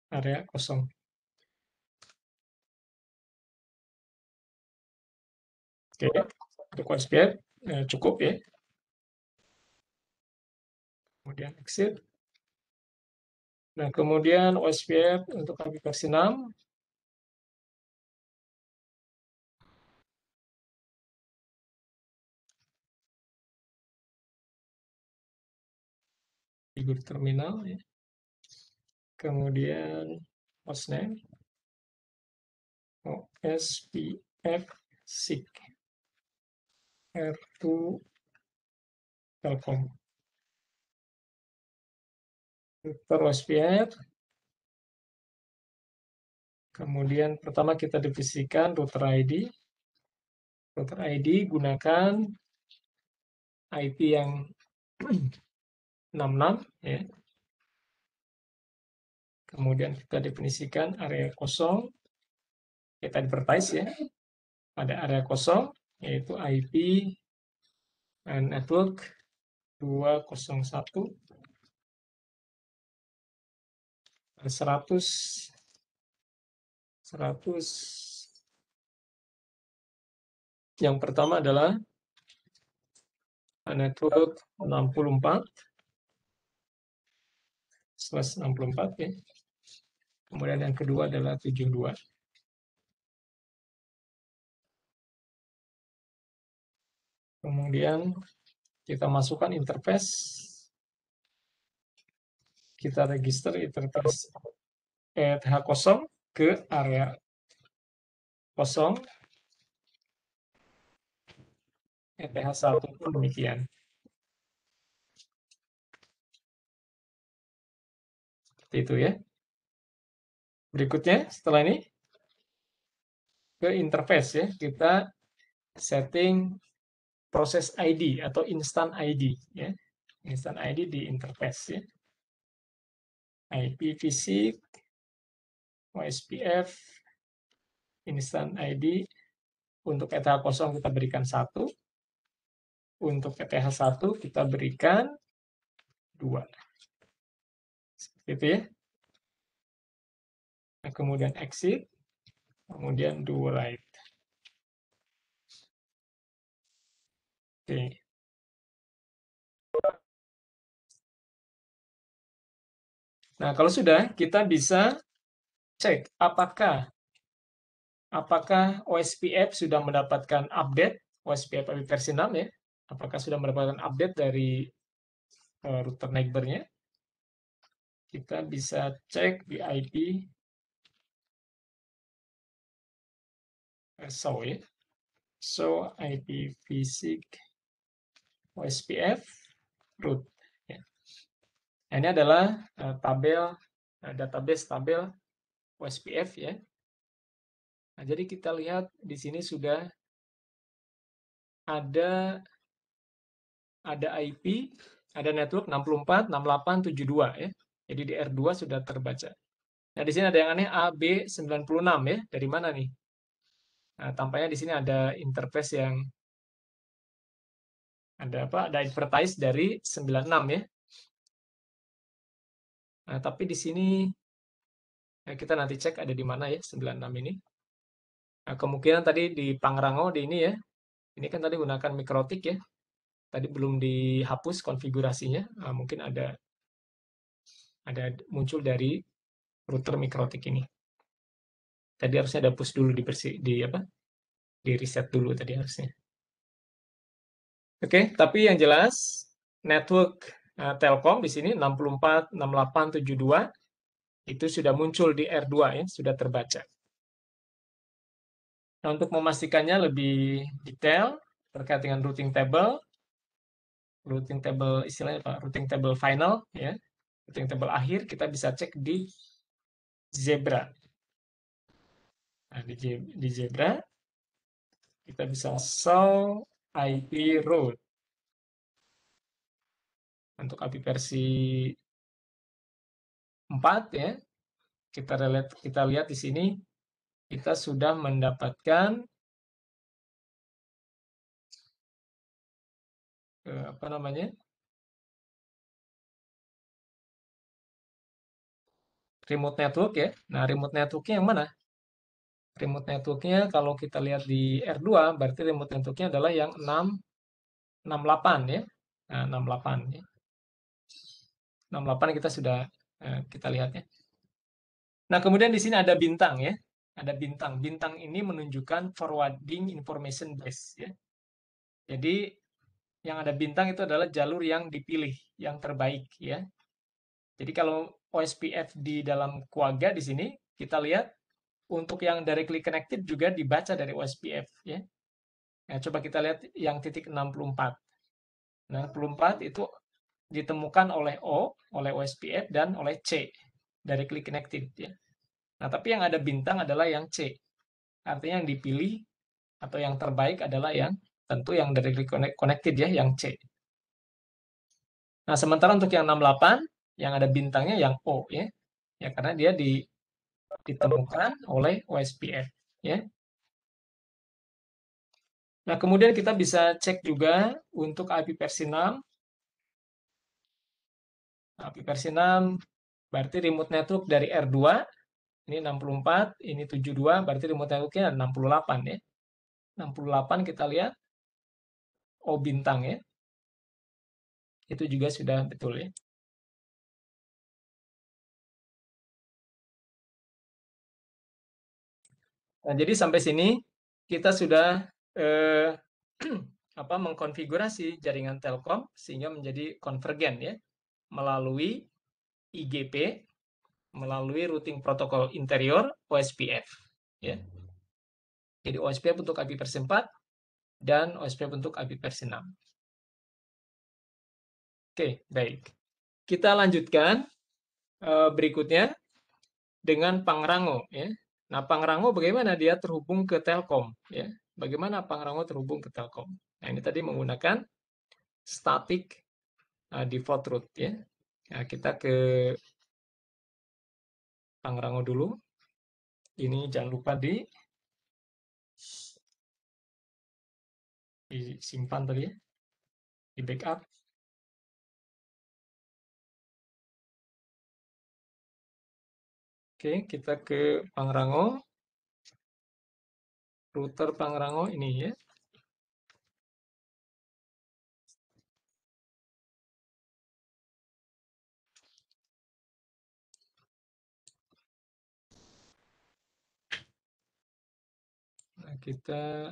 area kosong. Oke, untuk OSPF cukup ya. Kemudian exit. Nah, kemudian OSPF untuk IP versi 6. Figur terminal ya. Kemudian hostname OSPF SIG R2 Telkom. Router OSPF. Kemudian pertama kita definisikan router ID. Router ID gunakan IP yang 66 ya. Kemudian kita definisikan area kosong. Kita advertise ya. Pada area kosong yaitu IP network 201 100. Yang pertama adalah network 64/64 ya. Kemudian yang kedua adalah 72. Kemudian kita masukkan interface. Kita register interface ETH0 ke area kosong. ETH1 pun demikian. Seperti itu ya. Berikutnya setelah ini ke interface ya. Kita setting proses ID atau instant ID ya. Instant ID di interface ya. IP fisik, OSPF, instant ID. Untuk ETH0 kita berikan 1. Untuk ETH1 kita berikan 2. Seperti itu ya. Nah, kemudian exit, kemudian do write. Oke. Nah, kalau sudah, kita bisa cek apakah OSPF sudah mendapatkan update, OSPF versi 6 ya, apakah sudah mendapatkan update dari router neighbor-nya. Kita bisa cek di IP show ya. Show IP fisik OSPF root. Ya. Nah, ini adalah database tabel OSPF ya. Nah, jadi kita lihat di sini sudah ada IP, ada network 64, 68, 72 ya. Jadi di R2 sudah terbaca. Nah, di sini ada yang aneh AB96 ya. Dari mana nih? Nah, tampaknya di sini ada interface yang ada advertise dari 96 ya. Nah, tapi di sini kita nanti cek ada di mana ya 96 ini. Nah, kemungkinan tadi di Pangrango di ini ya. Ini kan tadi gunakan Mikrotik ya. Tadi belum dihapus konfigurasinya. Nah, mungkin ada muncul dari router Mikrotik ini. Tadi harusnya ada push dulu di apa? Di reset dulu tadi harusnya. Oke, tapi yang jelas network Telkom di sini 646872 itu sudah muncul di R2 ya, sudah terbaca. Nah, untuk memastikannya lebih detail terkait dengan routing table istilahnya apa? Routing table final ya, routing table akhir kita bisa cek di Zebra. Nah, di Zebra kita bisa show IP route. Untuk IP versi 4 ya, kita lihat di sini kita sudah mendapatkan apa namanya? Remote network ya. Nah, remote networknya yang mana? Remote networknya kalau kita lihat di R2 berarti remote networknya adalah yang 668 ya. Nah, 68 ya. 68 kita sudah kita lihat ya. Nah, kemudian di sini ada bintang ya. Ada bintang. Bintang ini menunjukkan forwarding information base ya. Jadi yang ada bintang itu adalah jalur yang dipilih, yang terbaik ya. Jadi kalau OSPF di dalam Quagga di sini kita lihat untuk yang directly connected juga dibaca dari OSPF ya. Nah, coba kita lihat yang titik 64. 64 itu ditemukan oleh oleh OSPF dan oleh C, directly connected ya. Nah, tapi yang ada bintang adalah yang C. Artinya yang dipilih atau yang terbaik adalah yang tentu yang directly connected ya, yang C. Nah, sementara untuk yang 68 yang ada bintangnya yang O ya. Ya karena dia ditemukan oleh OSPF ya. Nah, kemudian kita bisa cek juga untuk IP versi 6. IP versi 6 berarti remote network dari R2 ini 64, ini 72, berarti remote networknya 68 ya. 68 kita lihat O bintang ya. Itu juga sudah betul ya. Nah, jadi sampai sini kita sudah eh, mengkonfigurasi jaringan Telkom sehingga menjadi konvergen ya melalui IGP, melalui routing protokol interior OSPF ya. Jadi OSPF untuk IP versi 4 dan OSPF untuk IP versi 6. Oke, baik. Kita lanjutkan berikutnya dengan Pangrango ya. Nah, Pangrango bagaimana dia terhubung ke Telkom ya? Bagaimana Pangrango terhubung ke Telkom? Nah, ini tadi menggunakan static default route ya. Nah, kita ke Pangrango dulu. Ini jangan lupa disimpan tadi ya, di backup. Oke, kita ke Pangrango. Router Pangrango ini ya. Nah, kita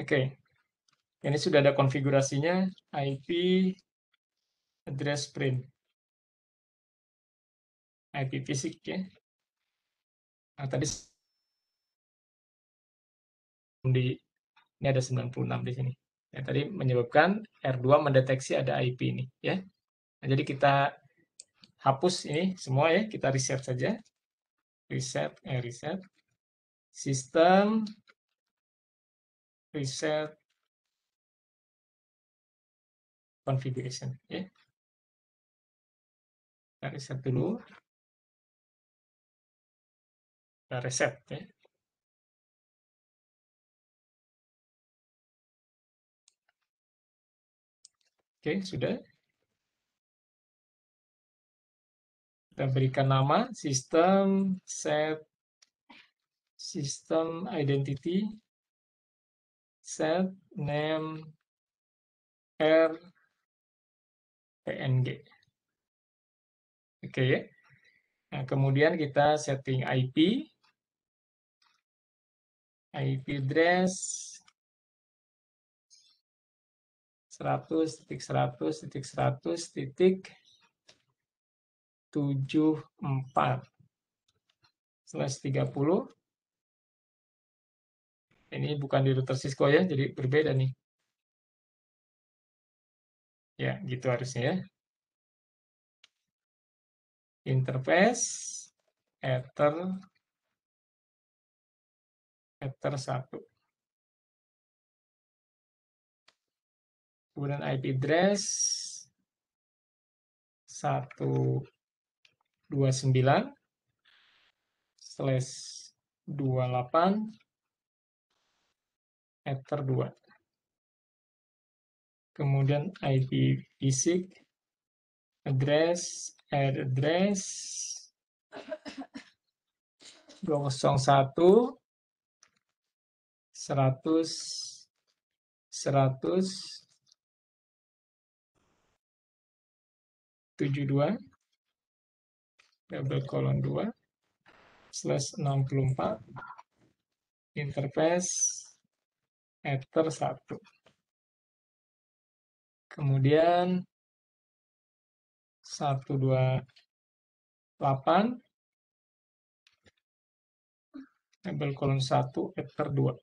oke. Ini sudah ada konfigurasinya IP address print. IP fisik ya. Nah, tadi ini ada 96 di sini. Ya, tadi menyebabkan R2 mendeteksi ada IP ini ya. Nah, jadi kita hapus ini semua ya, kita reset saja. Reset sistem reset configuration ya. Kita reset dulu. Kita reset ya. Oke, sudah. Kita berikan nama sistem set System identity set name r png. Oke ya. Nah, kemudian kita setting IP address 100.100.74/30. Ini bukan di router Cisco ya, jadi berbeda nih. Ya, gitu harusnya ya. Interface Ether 1. Kemudian IP address 129/28 Ether 2. Kemudian IP basic address 201 100 100 72 /2/64 interface Ether 1. Kemudian 128 /1 Ether 2.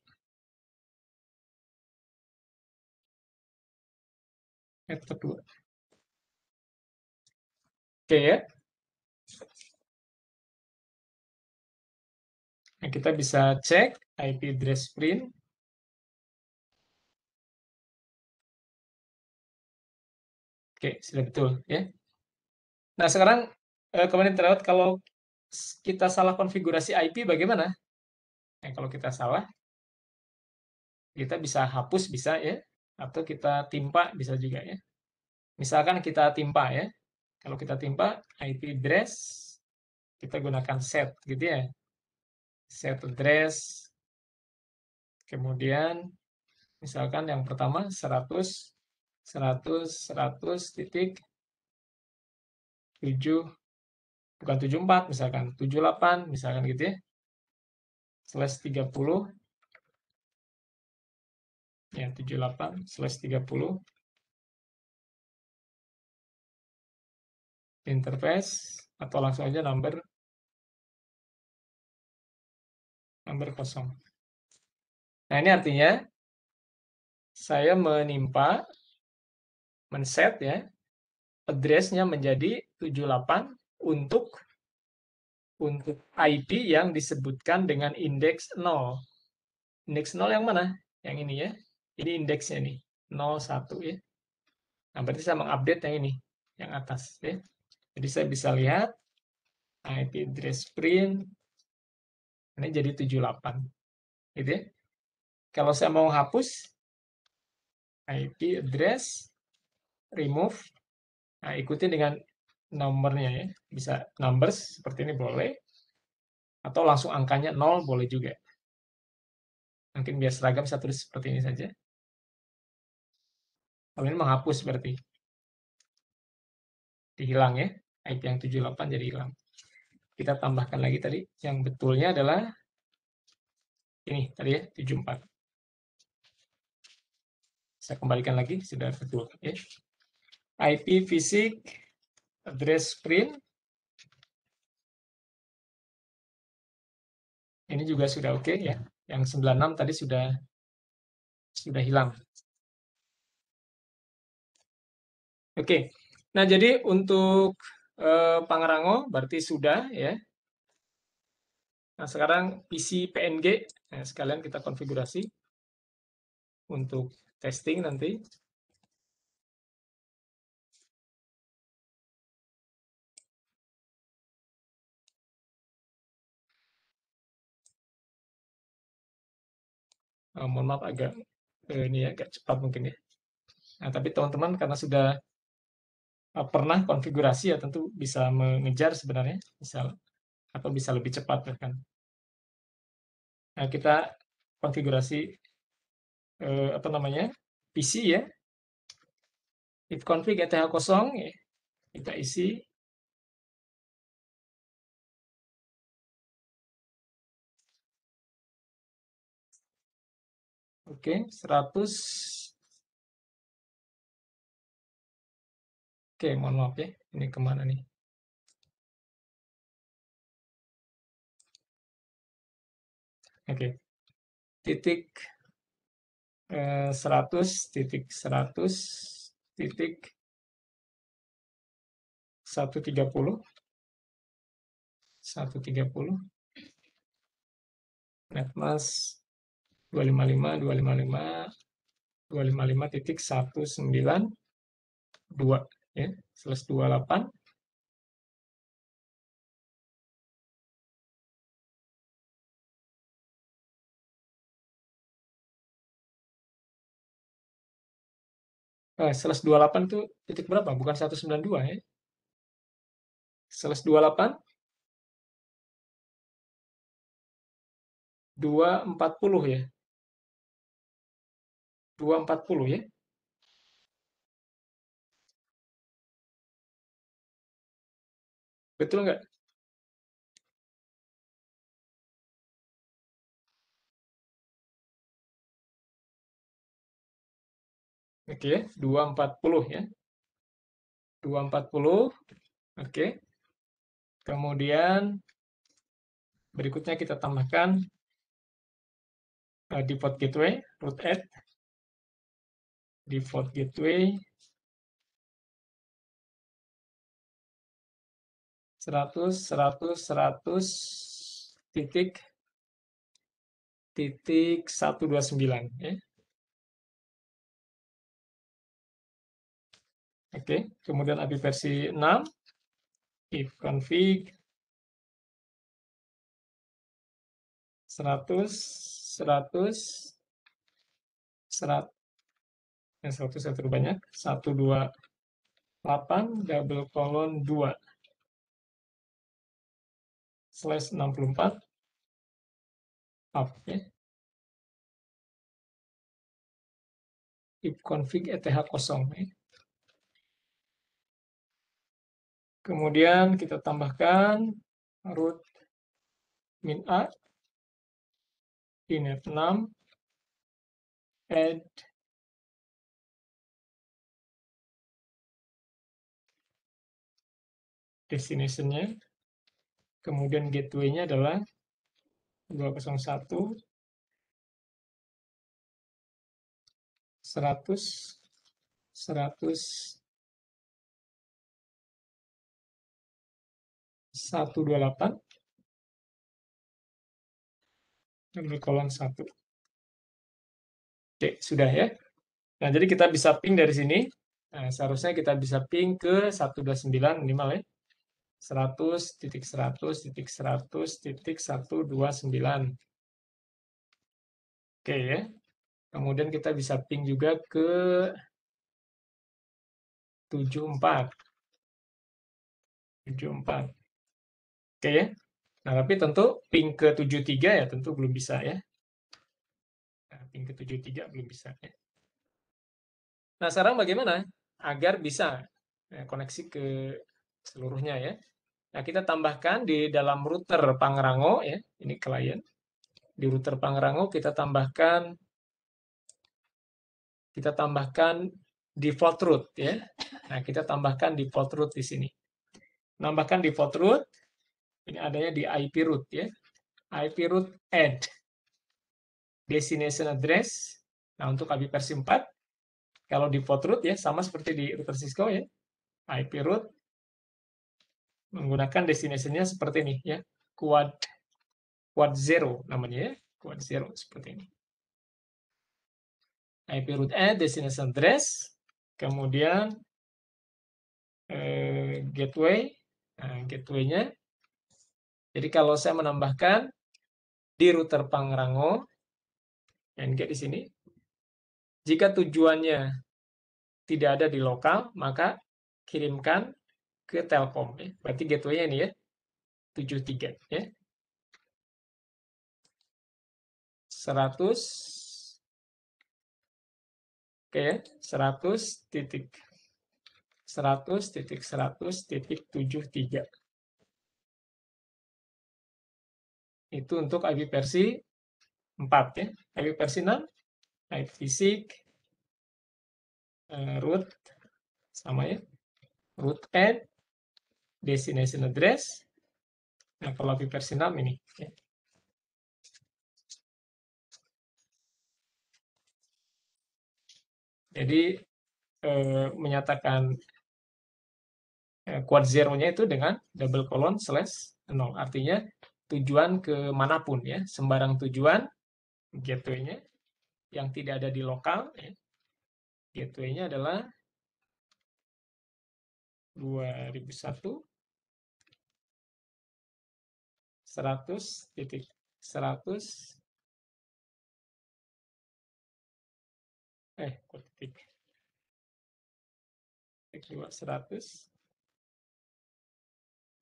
Ether 2. Oke ya. Nah, kita bisa cek IP address print. Oke, sudah betul ya. Nah, sekarang kemarin terlewat kalau kita salah konfigurasi IP bagaimana? Nah, kalau kita salah, kita bisa hapus bisa ya, atau kita timpa bisa juga ya. Misalkan kita timpa ya. Kalau kita timpa IP address, kita gunakan set gitu ya. Set address, kemudian misalkan yang pertama 100 titik 7, bukan 74 misalkan 78 misalkan gitu ya. /30 ya 78/30 interface atau langsung aja number 0. Nah, ini artinya saya men-set ya address-nya menjadi 78 untuk IP yang disebutkan dengan indeks 0. Indeks 0 yang mana? Yang ini ya. Ini indeksnya nih, 01 ya. Nah, berarti saya mengupdate yang ini, yang atas ya. Jadi saya bisa lihat IP address print ini jadi 78. Gitu ya. Kalau saya mau hapus IP address remove, nah ikuti dengan nomornya ya. Bisa numbers seperti ini boleh, atau langsung angkanya 0 boleh juga. Mungkin biar seragam saya tulis seperti ini saja. Kalau ini menghapus berarti. Dihilang ya. IP yang 78 jadi hilang. Kita tambahkan lagi tadi. Yang betulnya adalah ini tadi ya, 74. Saya kembalikan lagi, sudah betul ya. IP fisik address print ini juga sudah oke ya. Yang 96 tadi sudah hilang. Oke. Nah, jadi untuk Pangrango berarti sudah ya. Nah, sekarang PC PNG nah, sekalian kita konfigurasi untuk testing nanti. Mohon maaf agak ini ya, agak cepat mungkin ya. Nah, tapi teman-teman karena sudah pernah konfigurasi ya tentu bisa mengejar sebenarnya, bisa atau bisa lebih cepat bahkan. Nah, kita konfigurasi apa namanya? PC ya. If config ETH kosong ya, kita isi. Oke, 100. Oke, mohon maaf ya. Ini kemana nih? Oke, titik 100 titik 100 titik 130 130 netmas 255 255 255 titik 192 ya slash 28. Slash 28 itu titik berapa? Bukan 192 ya. Slash 28 240 ya. 240 ya. Betul nggak? Oke, 240 ya. 240. Oke. Kemudian berikutnya kita tambahkan default gateway, root add, default gateway 100 100 100 titik 129 ya. Oke, kemudian API versi 6 if config 100 100 100 100 yang terlalu banyak 128 double colon 2 slash 64 up ya. If config ETH kosong ya. Kemudian kita tambahkan root min a init 6 add destination-nya, kemudian gateway-nya adalah 201 100 100 128 kolon 1. Oke, sudah ya. Nah, jadi kita bisa ping dari sini. Nah, seharusnya kita bisa ping ke 129 minimal ya. 100.100.100.129. Oke ya. Kemudian kita bisa ping juga ke 74. 74. Oke ya. Nah, tapi tentu ping ke 73 ya tentu belum bisa ya. Nah, ping ke 73 belum bisa ya. Nah, sekarang bagaimana agar bisa koneksi ke seluruhnya ya. Nah, kita tambahkan di dalam router Pangrango ya, ini klien. Di router Pangrango kita tambahkan default root ya. Nah, kita tambahkan default root di sini. Nambahkan default root ini adanya di IP root ya. IP root add destination address. Nah, untuk IP versi 4 kalau default root ya sama seperti di router Cisco ya. IP root menggunakan destination-nya seperti ini ya. Quad 0 namanya ya. Quad 0 seperti ini. IP root add destination address, kemudian gateway. Nah, gateway-nya. Jadi kalau saya menambahkan di router Pangrango, NG di sini, jika tujuannya tidak ada di lokal, maka kirimkan ke Telkom. Ya. Berarti gateway-nya ini ya, 73. Ya. 100, oke ya, 100.100.100.73. Itu untuk IP versi 4 ya. IP versi 6, IP fisik, root, sama ya, root and destination address. Nah, kalau IP versi 6 ini ya. Jadi menyatakan quad zero-nya itu dengan double colon slash 0. Artinya tujuan ke manapun ya, sembarang tujuan gateway-nya yang tidak ada di lokal ya. Gateway-nya adalah 2001 100.100 100.72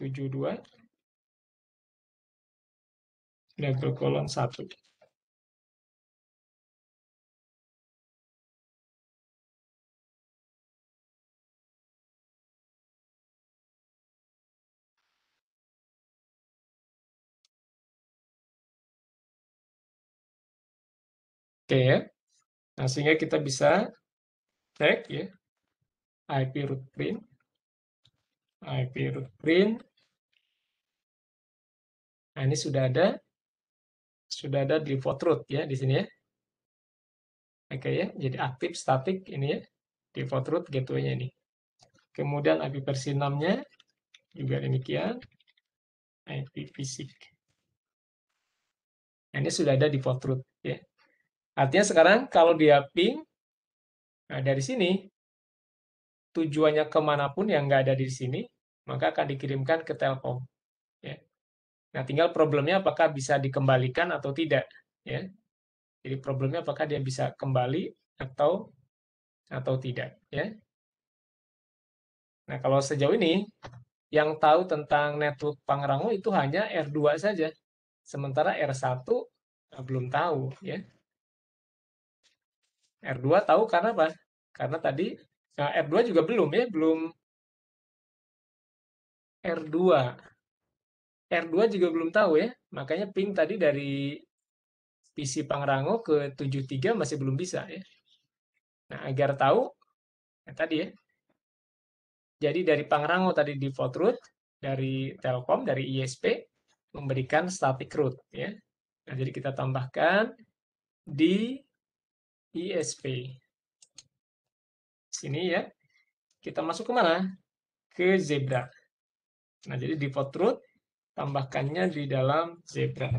double colon 1. Oke ya. Nah, sehingga kita bisa cek ya IP root print. Nah, ini sudah ada default root ya di sini ya. Oke ya, jadi aktif statik ini ya. Default root gateway-nya ini. Kemudian IP versi 6-nya juga demikian. IP fisik. Nah, ini sudah ada default root ya. Artinya sekarang kalau dia ping, nah dari sini tujuannya kemanapun yang nggak ada di sini, maka akan dikirimkan ke Telkom. Ya. Nah, tinggal problemnya apakah bisa dikembalikan atau tidak. Ya. Jadi problemnya apakah dia bisa kembali atau tidak. Ya. Nah, kalau sejauh ini, yang tahu tentang network Pangrango itu hanya R2 saja. Sementara R1 belum tahu. Ya. R2 tahu karena apa? Karena tadi R2 juga belum ya, belum R2. R2 juga belum tahu ya. Makanya ping tadi dari PC Pangrango ke 73 masih belum bisa ya. Nah, agar tahu tadi ya. Jadi dari Pangrango tadi default root, dari Telkom, dari ISP memberikan static root ya. Nah, jadi kita tambahkan di ISP. Sini ya. Kita masuk ke mana? Ke Zebra. Nah, jadi default root tambahkannya di dalam Zebra.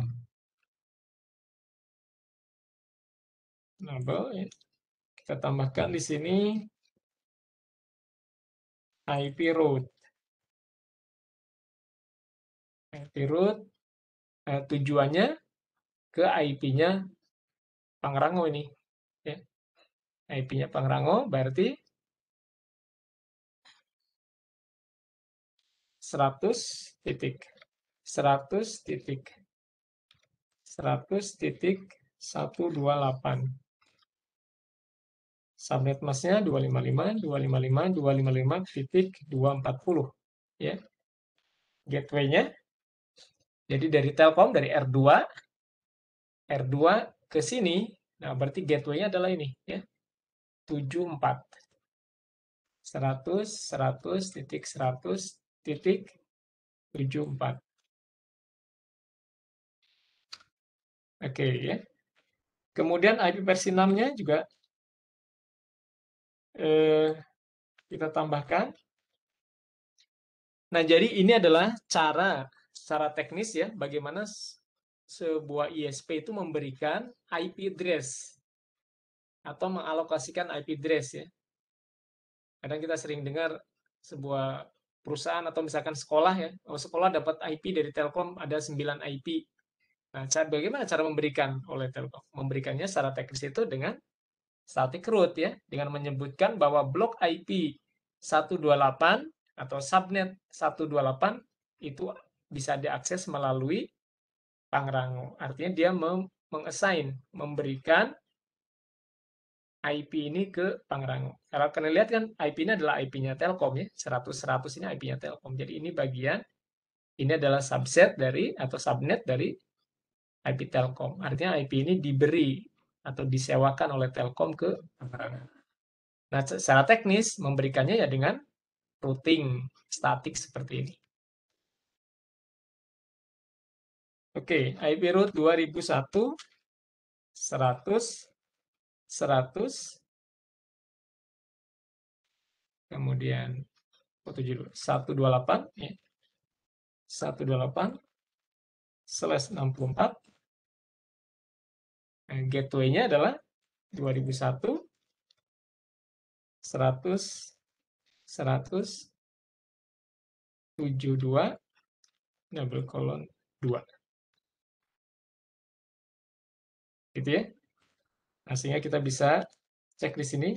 Enable ya. Kita tambahkan di sini IP root. IP root tujuannya ke IP-nya Pangrango ini. Ya. IP-nya Pangrango berarti 100.100.100.128. Subnet masknya 255.255.255.240 ya. Gateway-nya jadi dari Telkom dari R2 ke sini. Nah, berarti gateway-nya adalah ini ya. 74 100.100.100.74. Oke ya. Kemudian IP versi 6-nya juga kita tambahkan. Nah, jadi ini adalah cara teknis ya, bagaimana sebuah ISP itu memberikan IP address atau mengalokasikan IP address ya. Kadang kita sering dengar sebuah perusahaan atau misalkan sekolah ya, sekolah dapat IP dari Telkom ada 9 IP. Nah, bagaimana cara memberikan oleh Telkom? Memberikannya secara teknis itu dengan static root ya, dengan menyebutkan bahwa blok IP 128 atau subnet 128 itu bisa diakses melalui Pangrango. Artinya dia memberikan IP ini ke Pangrango. Kalau kalian lihat kan IP ini adalah IP-nya Telkom ya, 100-100 ini IP-nya Telkom. Jadi ini bagian, ini adalah subset dari atau subnet dari IP Telkom. Artinya IP ini diberi atau disewakan oleh Telkom ke Pangrango. Nah, secara teknis memberikannya ya dengan routing statik seperti ini. Oke, IP root 2001 100 100 kemudian 128 ya. 128/64. Nah, gateway-nya adalah 2001 100 100 72 double colon 2. Gitu ya. Nah, sehingga kita bisa cek di sini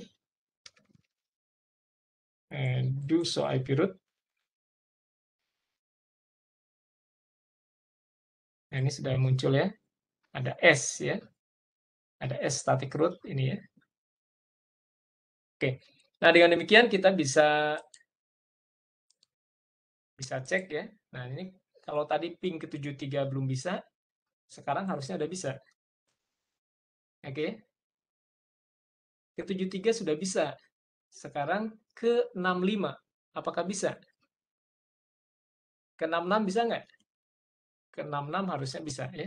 do show IP root. Nah, ini sudah muncul ya. Ada S ya. Ada S static root ini ya. Oke. Nah, dengan demikian kita bisa cek ya. Nah, ini kalau tadi ping ke 73 belum bisa, sekarang harusnya udah bisa. Oke. Ke 73 sudah bisa. Sekarang ke 65. Apakah bisa? Ke 66 bisa nggak? Ke 66 harusnya bisa ya.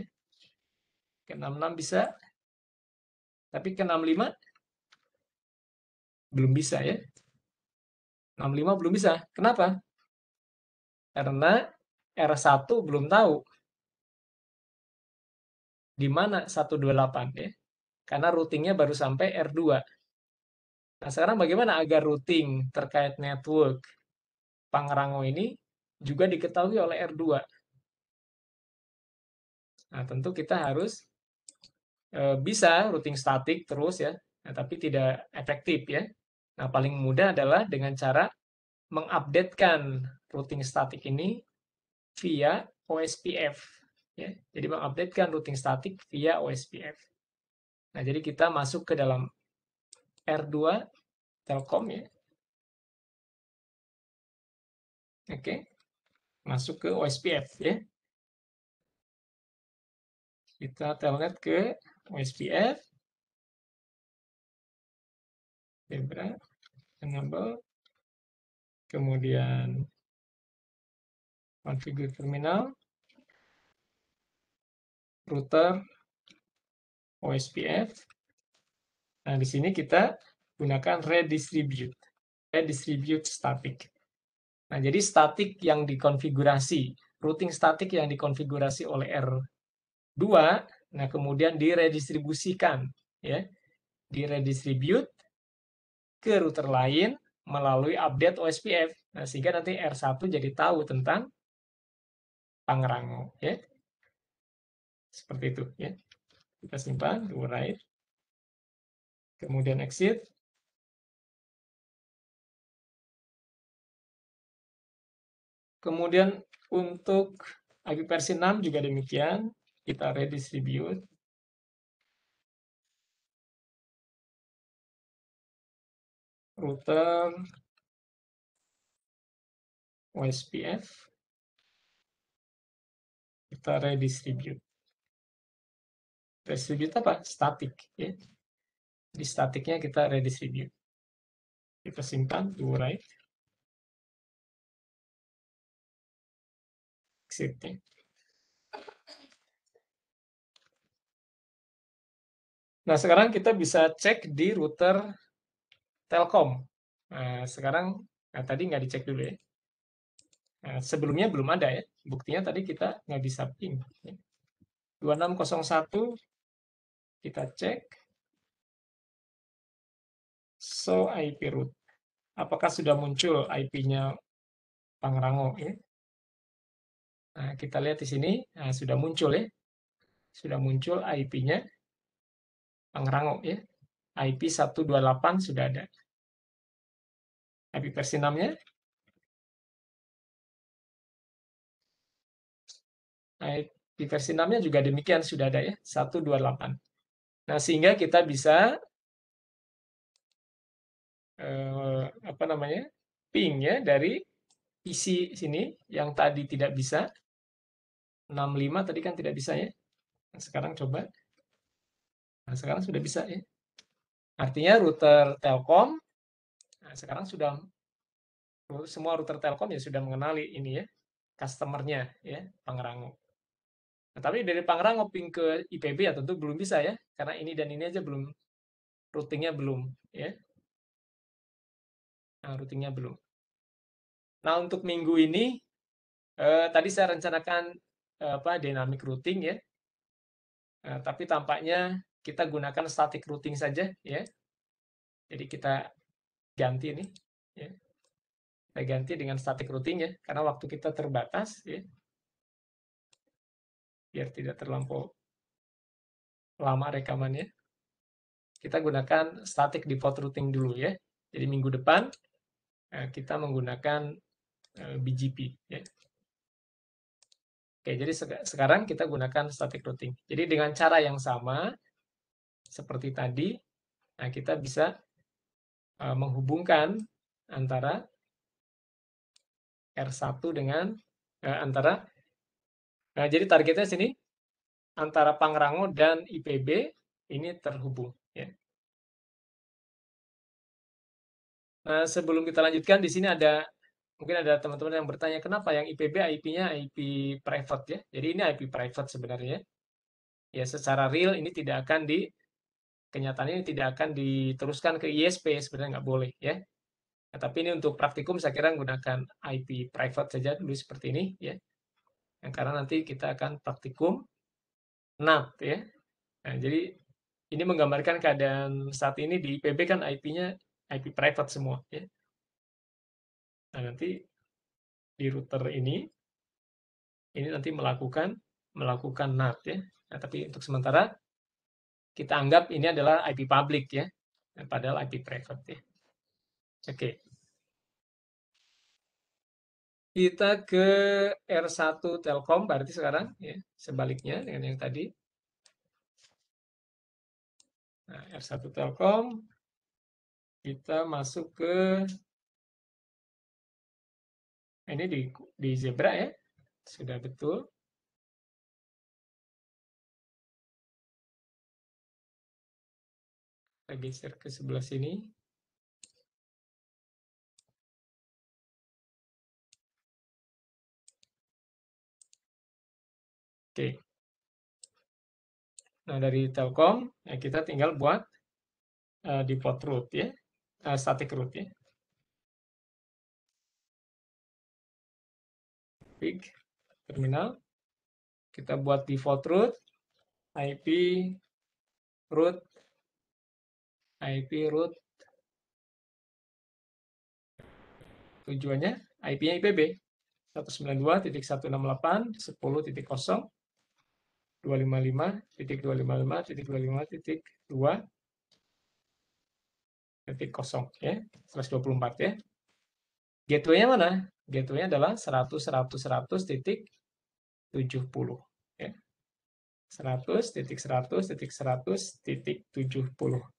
Ke 66 bisa. Tapi ke 65 belum bisa ya. 65 belum bisa. Kenapa? Karena R1 belum tahu di mana 128 ya. Karena routingnya baru sampai R2. Nah, sekarang bagaimana agar routing terkait network Pangrango ini juga diketahui oleh R2? Nah, tentu kita harus bisa routing statik terus ya, nah, tapi tidak efektif ya. Nah, paling mudah adalah dengan cara mengupdatekan routing statik ini via OSPF. Ya. Jadi mengupdatekan routing statik via OSPF. Nah, jadi kita masuk ke dalam R2 Telkom ya. Oke, masuk ke OSPF ya. Kita telnet ke OSPF. Zebra, enable, kemudian configure terminal, router, OSPF. Nah, di sini kita gunakan redistribute static. Nah, jadi statik yang dikonfigurasi, routing statik yang dikonfigurasi oleh R2, nah kemudian diredistribusikan, ya, diredistribute ke router lain melalui update OSPF. Nah, sehingga nanti R1 jadi tahu tentang Pangrango, ya. Seperti itu, ya. Kita simpan, do write. Kemudian exit. Kemudian untuk IP versi 6 juga demikian, kita redistribute. Router OSPF, kita redistribute. Redistribute apa? Static. Ya. Di statiknya kita redistribute. Kita simpan, do write. Exit. Ya. Nah, sekarang kita bisa cek di router Telkom. Nah, sekarang, tadi nggak dicek dulu ya. Nah, sebelumnya belum ada ya. Buktinya tadi kita nggak bisa ping. Ya. 2601, kita cek. Show IP root. Apakah sudah muncul IP-nya Pangrango ya? Nah, kita lihat di sini, nah, sudah muncul ya. Sudah muncul IP-nya Pangrango ya. IP 128 sudah ada. IP versi 6-nya. Di versi 6-nya juga demikian sudah ada ya, 128. Nah, sehingga kita bisa apa namanya? Ping ya dari PC sini yang tadi tidak bisa 65 tadi kan tidak bisa ya. Nah, sekarang coba. Nah, sekarang sudah bisa ya. Artinya router Telkom nah, sekarang sudah semua router Telkom ya sudah mengenali ini ya customernya ya Pangrango. Nah, tapi dari Pangrango ping ke IPB ya tentu belum bisa ya karena ini dan ini aja belum routingnya belum ya. Nah, routingnya belum. Nah, untuk minggu ini tadi saya rencanakan apa dynamic routing ya. Tapi tampaknya kita gunakan static routing saja ya. Jadi kita ganti ini ya. Kita ganti dengan static routing ya karena waktu kita terbatas ya. Biar tidak terlampau lama rekamannya. Kita gunakan static default routing dulu ya. Jadi minggu depan kita menggunakan BGP ya. Oke, jadi sekarang kita gunakan static routing. Jadi dengan cara yang sama seperti tadi, nah kita bisa menghubungkan antara R1 dengan antara jadi targetnya sini antara Pangrango dan IPB ini terhubung ya. Nah, sebelum kita lanjutkan di sini ada mungkin ada teman-teman yang bertanya kenapa yang IPB IP-nya IP private ya. Jadi ini IP private sebenarnya. Ya secara real ini tidak akan kenyataannya ini tidak akan diteruskan ke ISP sebenarnya nggak boleh ya. Nah, tapi ini untuk praktikum saya kira menggunakan IP private saja dulu seperti ini ya. Nah, karena nanti kita akan praktikum NAT ya. Nah, jadi ini menggambarkan keadaan saat ini di IPB kan IP-nya IP private semua ya. Nah, nanti di router ini nanti melakukan NAT ya. Nah, tapi untuk sementara kita anggap ini adalah IP public ya. Nah, padahal IP private ya. Oke. Kita ke R1 Telkom berarti sekarang ya, sebaliknya dengan yang tadi. Nah, R1 Telkom kita masuk ke ini di Zebra ya. Sudah betul. Kita geser ke sebelah sini. Oke. Nah, dari Telkom ya kita tinggal buat default route ya. Static route ya. Klik terminal. Kita buat default route IP route tujuannya IP-nya IPB 192.168.255.255.2.0 ya 124 ya. Gateway-nya mana? Gateway-nya adalah 100.100.100.70 ya. 100.100.100.70.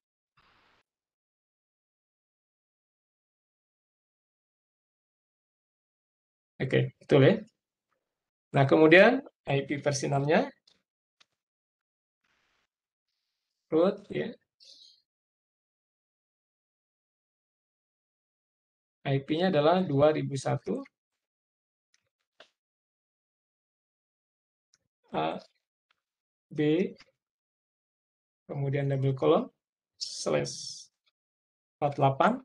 Oke, betul ya. Nah, kemudian IP versi 6-nya root ya. IP-nya adalah 2001 A B kemudian double colon slash 48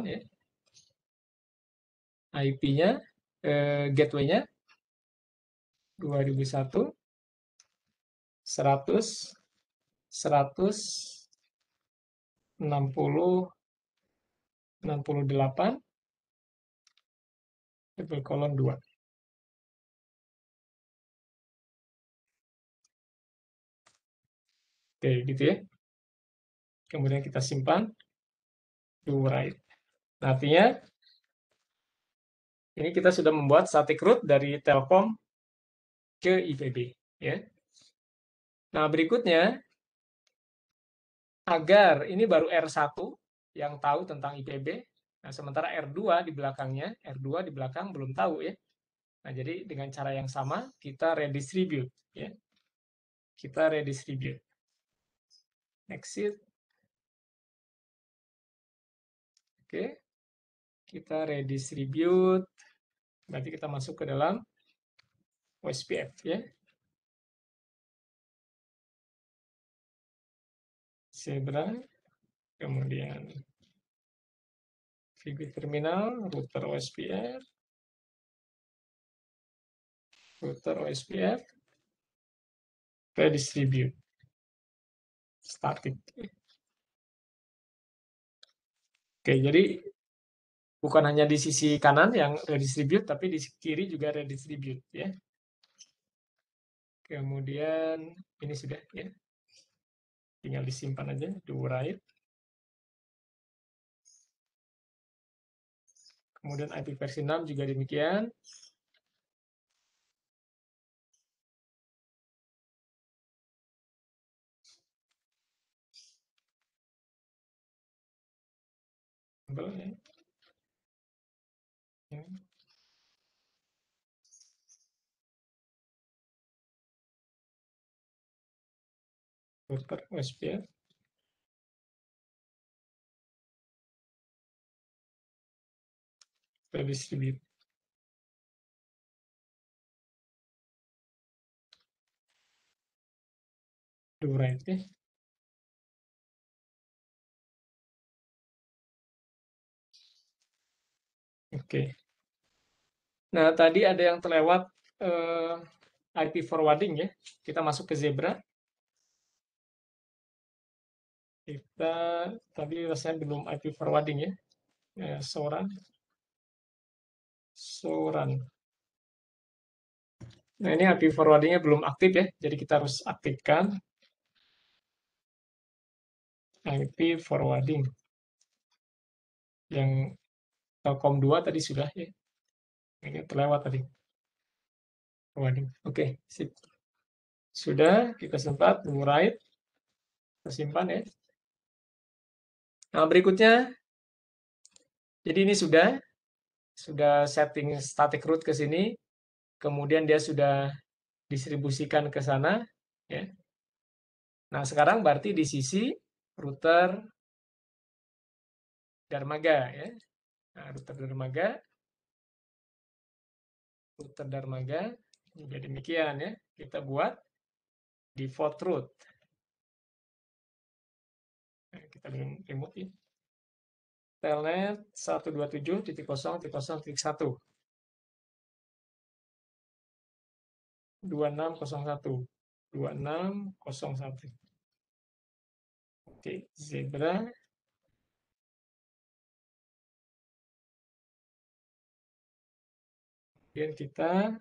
ya. IP-nya gateway-nya 2001 100 100 60 68 double colon 2. Oke, gitu ya. Kemudian kita simpan do write. Nah, artinya Ini kita sudah membuat static route dari Telkom ke IPB. Ya. Nah, berikutnya, agar ini baru R1 yang tahu tentang IPB, nah, sementara R2 di belakangnya, R2 di belakang belum tahu ya. Nah, jadi dengan cara yang sama, kita redistribute. Ya. Kita redistribute. Exit. Oke. Kita redistribute. Berarti kita masuk ke dalam OSPF. Ya. Zebra. Kemudian VB terminal, router OSPF. Router OSPF. Redistribute. Static. Oke, jadi bukan hanya di sisi kanan yang redistribute, tapi di kiri juga redistribute ya. Kemudian ini sudah ya, tinggal disimpan aja, do write. Kemudian IP versi 6 juga demikian. Ya. Ya. Router OSPF. Redistribute. Do write ya. Oke. Nah, tadi ada yang terlewat IP forwarding ya. Kita masuk ke Zebra. Kita tadi rasanya belum IP forwarding ya. Soran. Nah, ini IP forwardingnya belum aktif ya. Jadi kita harus aktifkan IP forwarding. Yang Telkom 2 tadi sudah ya. Ini terlewat tadi. Forwarding. Oke, sip. Sudah, kita sempat write. Kita simpan ya. Nah, berikutnya, jadi ini sudah setting static route ke sini, kemudian dia sudah distribusikan ke sana, ya. Nah, sekarang berarti di sisi router Dermaga, ya. Nah, router Dermaga, jadi demikian ya. Kita buat default route. Nah, kita belum remote ya. Telnet 127.0.0.1 2601 2601. Oke, Zebra. Kemudian kita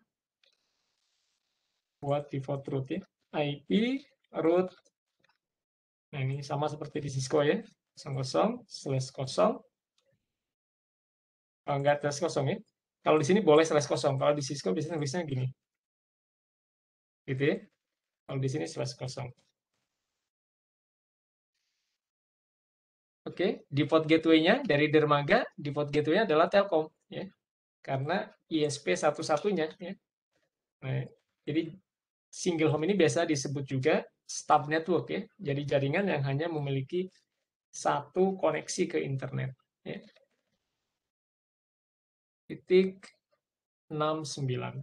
buat default route ya. IP route. Nah, ini sama seperti di Cisco ya. 00/0. Oh, enggak /0 ya. Kalau di sini boleh /0. Kalau di Cisco biasanya tulisnya gini. Gitu ya. Kalau di sini /0. Oke, default gateway-nya dari Dermaga, default gateway-nya adalah Telkom ya. Karena ISP satu-satunya ya. Nah, jadi single home ini biasa disebut juga stub network ya. Jadi jaringan yang hanya memiliki satu koneksi ke internet. Ya. Titik 69.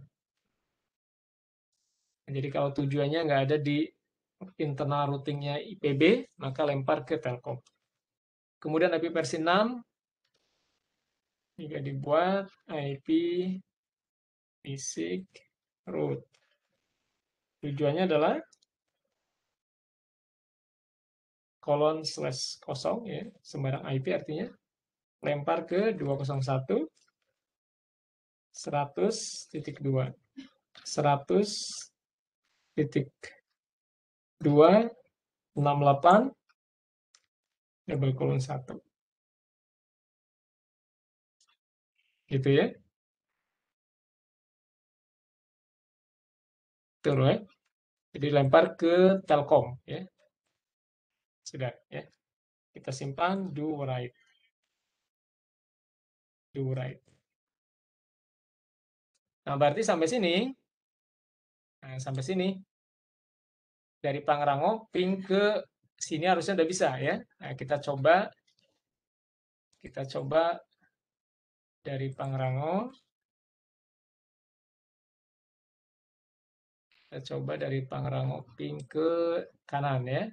Jadi kalau tujuannya nggak ada di internal routingnya IPB, maka lempar ke Telkom. Kemudian IP versi 6, jika dibuat IP basic root. Tujuannya adalah :/0 ya, sembarang IP artinya lempar ke 201.100.2 100.268 :1 gitu ya. Betul ya. Jadi lempar ke Telkom ya. Sudah ya. Kita simpan do write. Do write. Nah, berarti sampai sini. Nah, sampai sini dari Pangrango ping ke sini harusnya udah bisa ya. Nah, kita coba dari Pangrango, kita coba dari Pangrango ping ke kanan ya.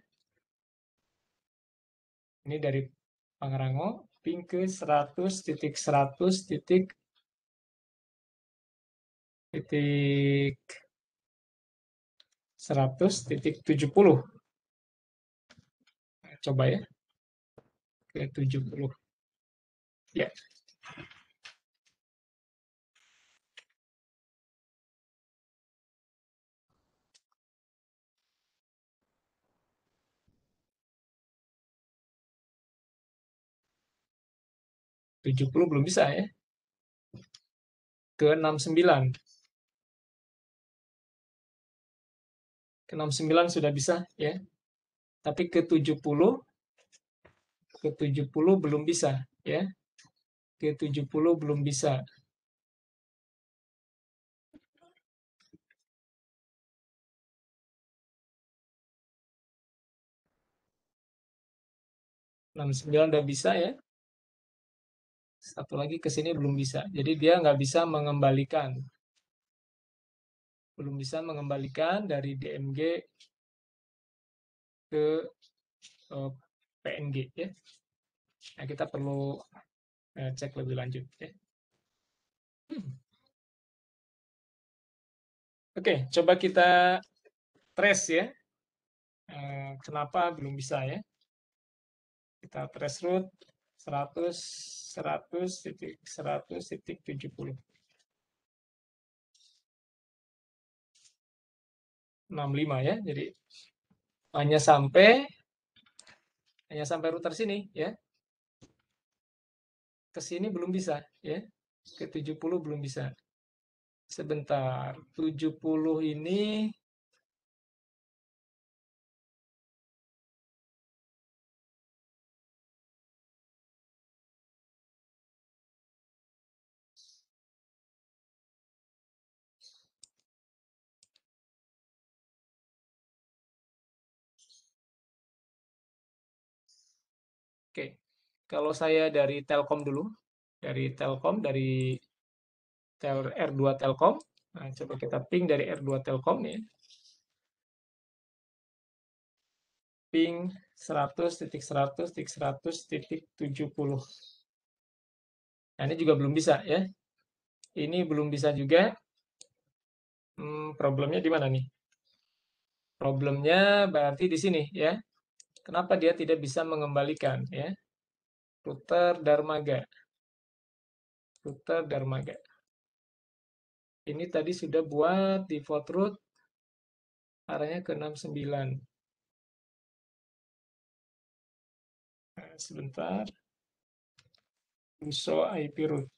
Ini dari Pangrango ping ke 100.100 titik 100.70. Coba ya ke 70. Ya, 70 belum bisa ya. Ke 69. Ke 69 sudah bisa ya. Tapi ke 70 belum bisa ya. Ke 70 belum bisa. 69 udah bisa ya. Satu lagi ke sini belum bisa. Jadi dia nggak bisa mengembalikan. Belum bisa mengembalikan dari DMG ke PNG ya. Nah, kita perlu cek lebih lanjut ya. Oke, coba kita trace ya. Kenapa belum bisa ya? Kita trace root 100 100.100.70. 65 ya. Jadi hanya sampai router sini ya. Ke sini belum bisa ya. Ke 70 belum bisa. Sebentar. 70 ini oke. Kalau saya dari Telkom dulu, dari Telkom, dari R2 Telkom. Nah, coba kita ping dari R2 Telkom nih. Ping 100.100.100.70. Nah, ini juga belum bisa ya. Ini belum bisa juga. Problemnya di mana nih? Problemnya berarti di sini ya. Kenapa dia tidak bisa mengembalikan ya? Router Darmaga. Router Darmaga. Ini tadi sudah buat default route arahnya ke 69. Nah, sebentar. Show IP route.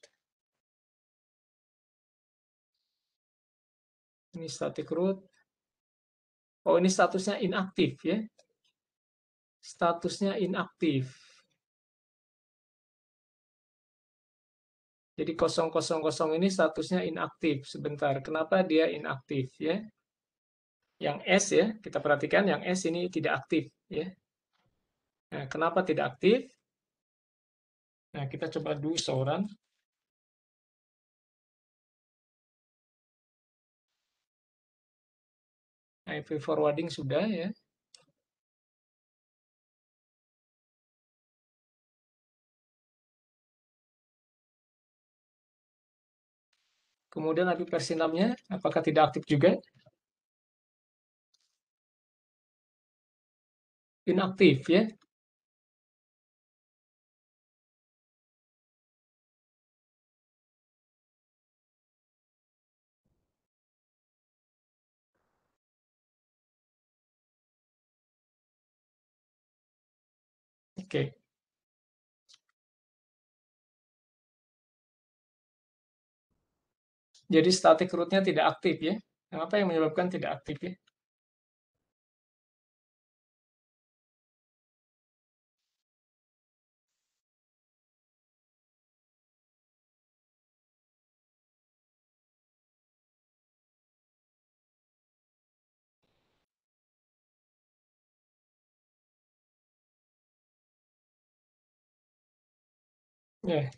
Ini static route. Oh, ini statusnya inaktif ya. Statusnya inaktif. Jadi 000 ini statusnya inaktif. Sebentar, kenapa dia inaktif ya? Yang S ya, kita perhatikan yang S ini tidak aktif ya. Nah, kenapa tidak aktif? Nah, kita coba do show run. IP forwarding sudah ya. Kemudian IP versi 6-nya apakah tidak aktif juga? Inaktif ya. Oke. Jadi static root-nya tidak aktif ya. Nah, apa yang menyebabkan tidak aktif ya? Ya,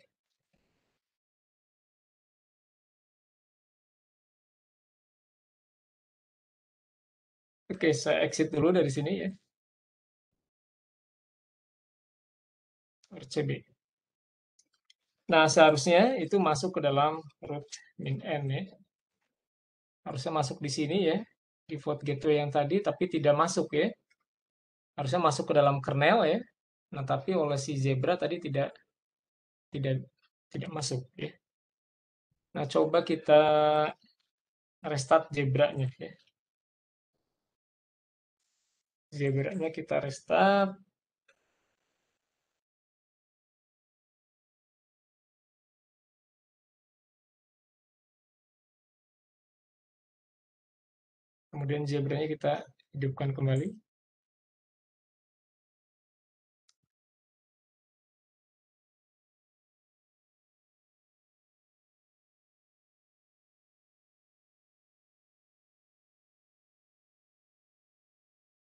oke, saya exit dulu dari sini ya, RCB. Nah, seharusnya itu masuk ke dalam root min n ya. Harusnya masuk di sini ya, di default gateway yang tadi, tapi tidak masuk ya. Harusnya masuk ke dalam kernel ya. Nah, tapi oleh si Zebra tadi tidak tidak masuk ya. Nah, coba kita restart Zebra-nya ya. Zebra-nya kita restart, kemudian Zebra-nya kita hidupkan kembali.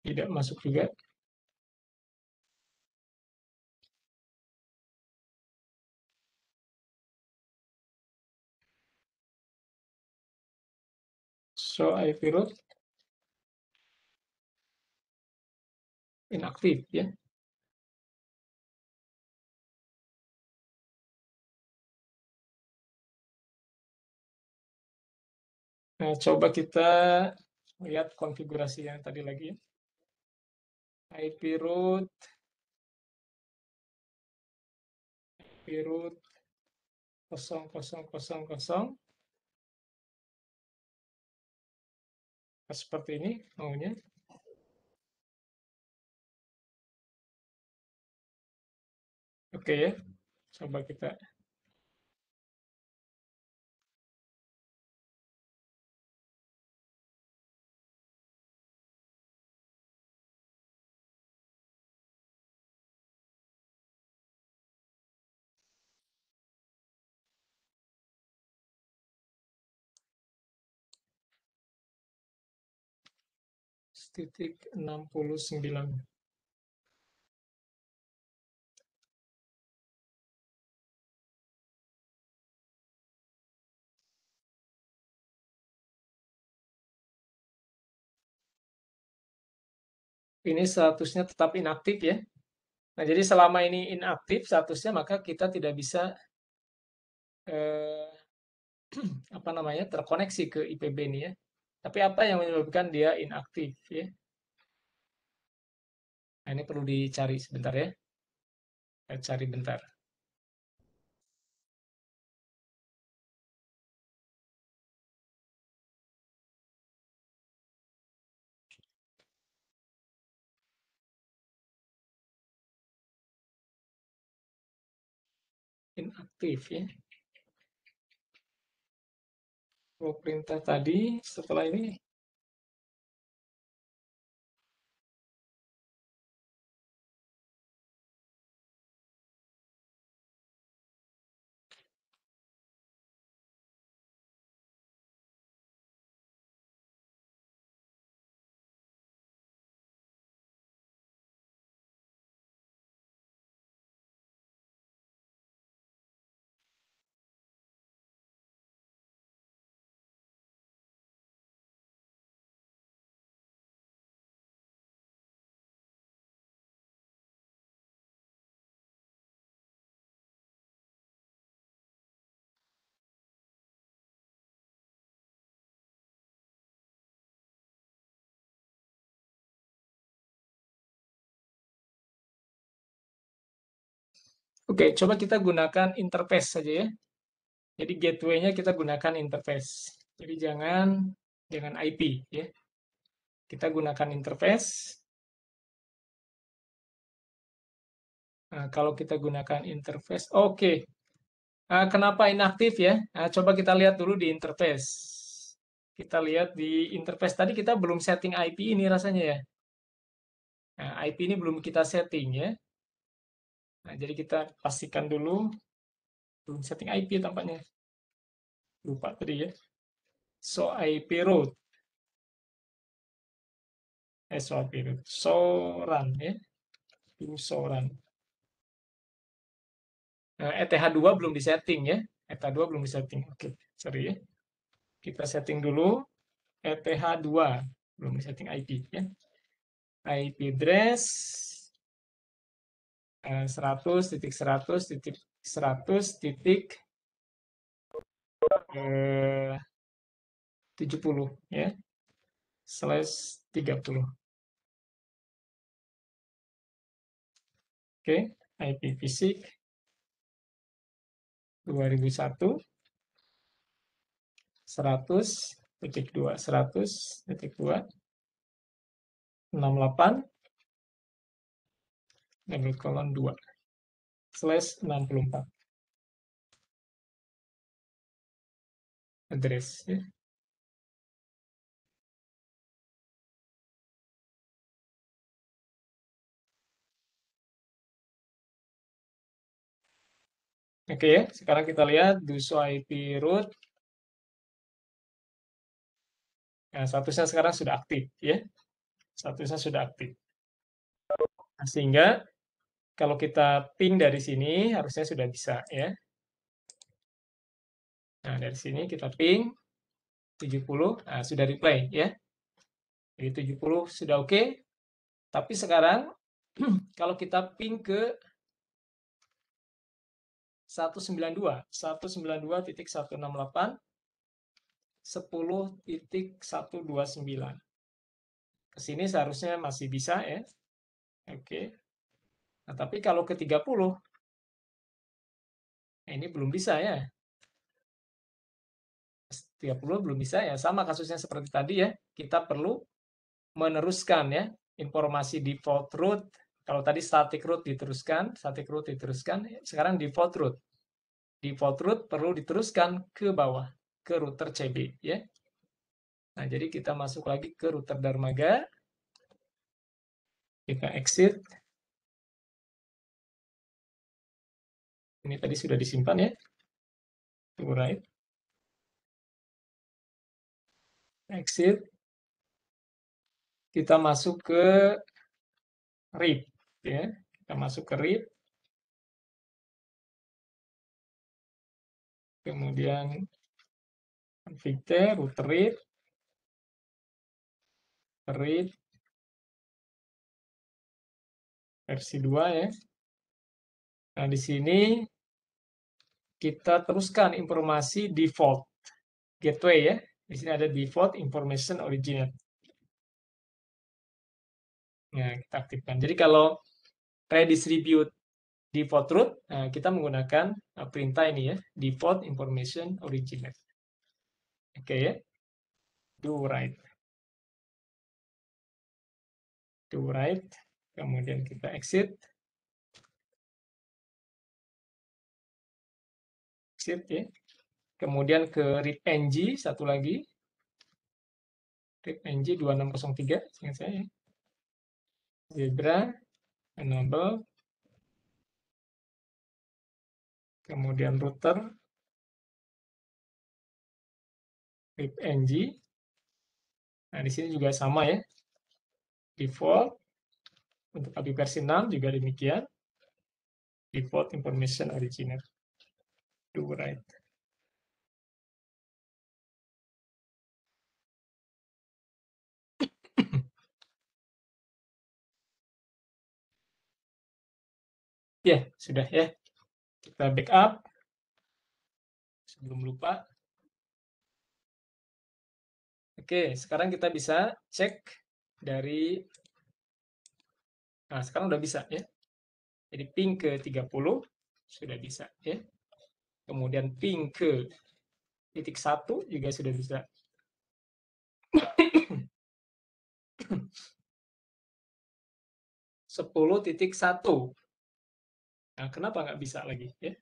Tidak masuk juga. So IP root inaktif ya. Nah, coba kita lihat konfigurasi yang tadi lagi ya. IP root, IP root 0000 seperti ini maunya. Oke ya. Coba kita titik 69. Ini statusnya tetap inaktif ya. Nah, jadi selama ini inaktif statusnya, maka kita tidak bisa eh, apa namanya terkoneksi ke IPB ini ya. Tapi apa yang menyebabkan dia inaktif ya? Nah, ini perlu dicari sebentar ya. Saya cari bentar. Inaktif ya. Oh, perintah tadi setelah ini oke, coba kita gunakan interface saja ya. Jadi gateway-nya kita gunakan interface. Jadi jangan IP ya. Kita gunakan interface. Nah, kalau kita gunakan interface, oke. Kenapa inaktif ya? Nah, coba kita lihat dulu di interface. Kita lihat di interface tadi kita belum setting IP ini rasanya ya. Nah, IP ini belum kita setting ya. Nah, jadi kita pastikan dulu belum setting IP tampaknya. Lupa tadi ya. So IP root. So IP root. So run ya. So run. Nah, ETH2 belum disetting ya. ETH2 belum disetting. Oke, sorry ya. Kita setting dulu ETH2. Belum disetting IP ya. IP address 100.100.100.70 ya. /30. Oke, IP fisik 2001 100.2 100.2 68 2 /64 address ya. Oke ya, sekarang kita lihat Duso IP root. Nah, statusnya sekarang sudah aktif ya. Statusnya sudah aktif. Nah, sehingga kalau kita ping dari sini harusnya sudah bisa ya. Nah, dari sini kita ping 70, nah, sudah reply ya. Jadi 70 sudah oke. Tapi sekarang kalau kita ping ke 192.168.10.129. Ke sini seharusnya masih bisa ya. Oke. Nah, tapi kalau ke 30, nah ini belum bisa ya. 30 belum bisa ya. Sama kasusnya seperti tadi ya. Kita perlu meneruskan ya informasi default root. Kalau tadi static root diteruskan, sekarang default root. Default root perlu diteruskan ke bawah, ke router CB ya. Nah, jadi kita masuk lagi ke router Darmaga. Kita exit. Ini tadi sudah disimpan ya. To right. Exit. Kita masuk ke RIP ya. Kita masuk ke RIP. Kemudian config router RIP versi 2 ya. Nah, di sini kita teruskan informasi default gateway ya. Di sini ada default information originator. Nah, kita aktifkan. Jadi kalau redistribute default root, nah, kita menggunakan perintah ini ya, default information originator. Oke ya. Do right. Do right. Kemudian kita exit. Exit ya. Kemudian ke RIP-ng satu lagi. RIP-ng 2603, ingat saya ya. Zebra, enable, kemudian router, RIP-ng. Nah, di sini juga sama ya. Default, untuk API versi 6 juga demikian. Default information originator. Do right. Ya, sudah ya. Kita backup. Sebelum lupa. Oke, sekarang kita bisa cek dari, nah sekarang udah bisa ya. Jadi ping ke 30 sudah bisa ya. Kemudian ping ke titik 1 juga sudah bisa. 10.1. Nah, kenapa nggak bisa lagi ya?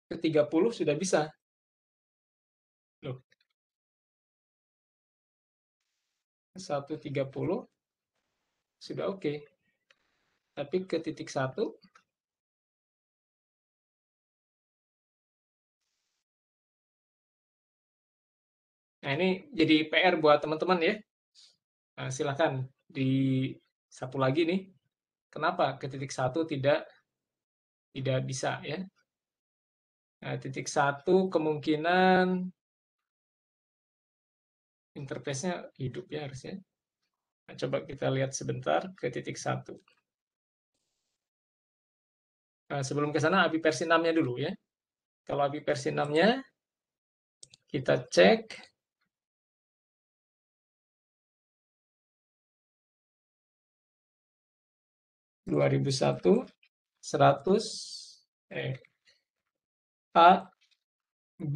Ke 30 sudah bisa. Loh, 130 sudah oke. Tapi ke titik 1, nah ini jadi PR buat teman-teman ya. Nah, silakan disapu lagi nih. Kenapa ke titik 1 tidak bisa ya? Nah, titik 1 kemungkinan interface-nya hidup ya harusnya. Nah, coba kita lihat sebentar ke titik 1. Nah, sebelum ke sana API versi 6-nya dulu ya. Kalau API versi 6-nya kita cek 2001 100 A B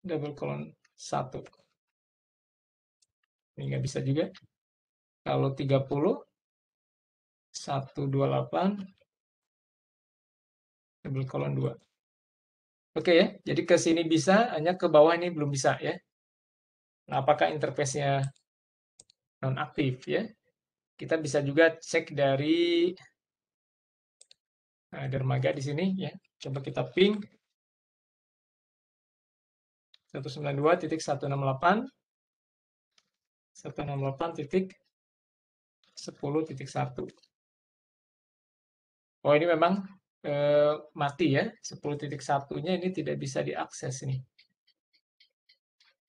double colon 1. Ini nggak bisa juga. Kalau 30 128 double colon 2. Oke ya, jadi ke sini bisa, hanya ke bawah ini belum bisa ya. Nah, apakah interface-nya nonaktif ya? Kita bisa juga cek dari dermaga di sini ya. Coba kita ping 192.168 168.10.1. Oh, ini memang mati ya. 10.1-nya ini tidak bisa diakses ini.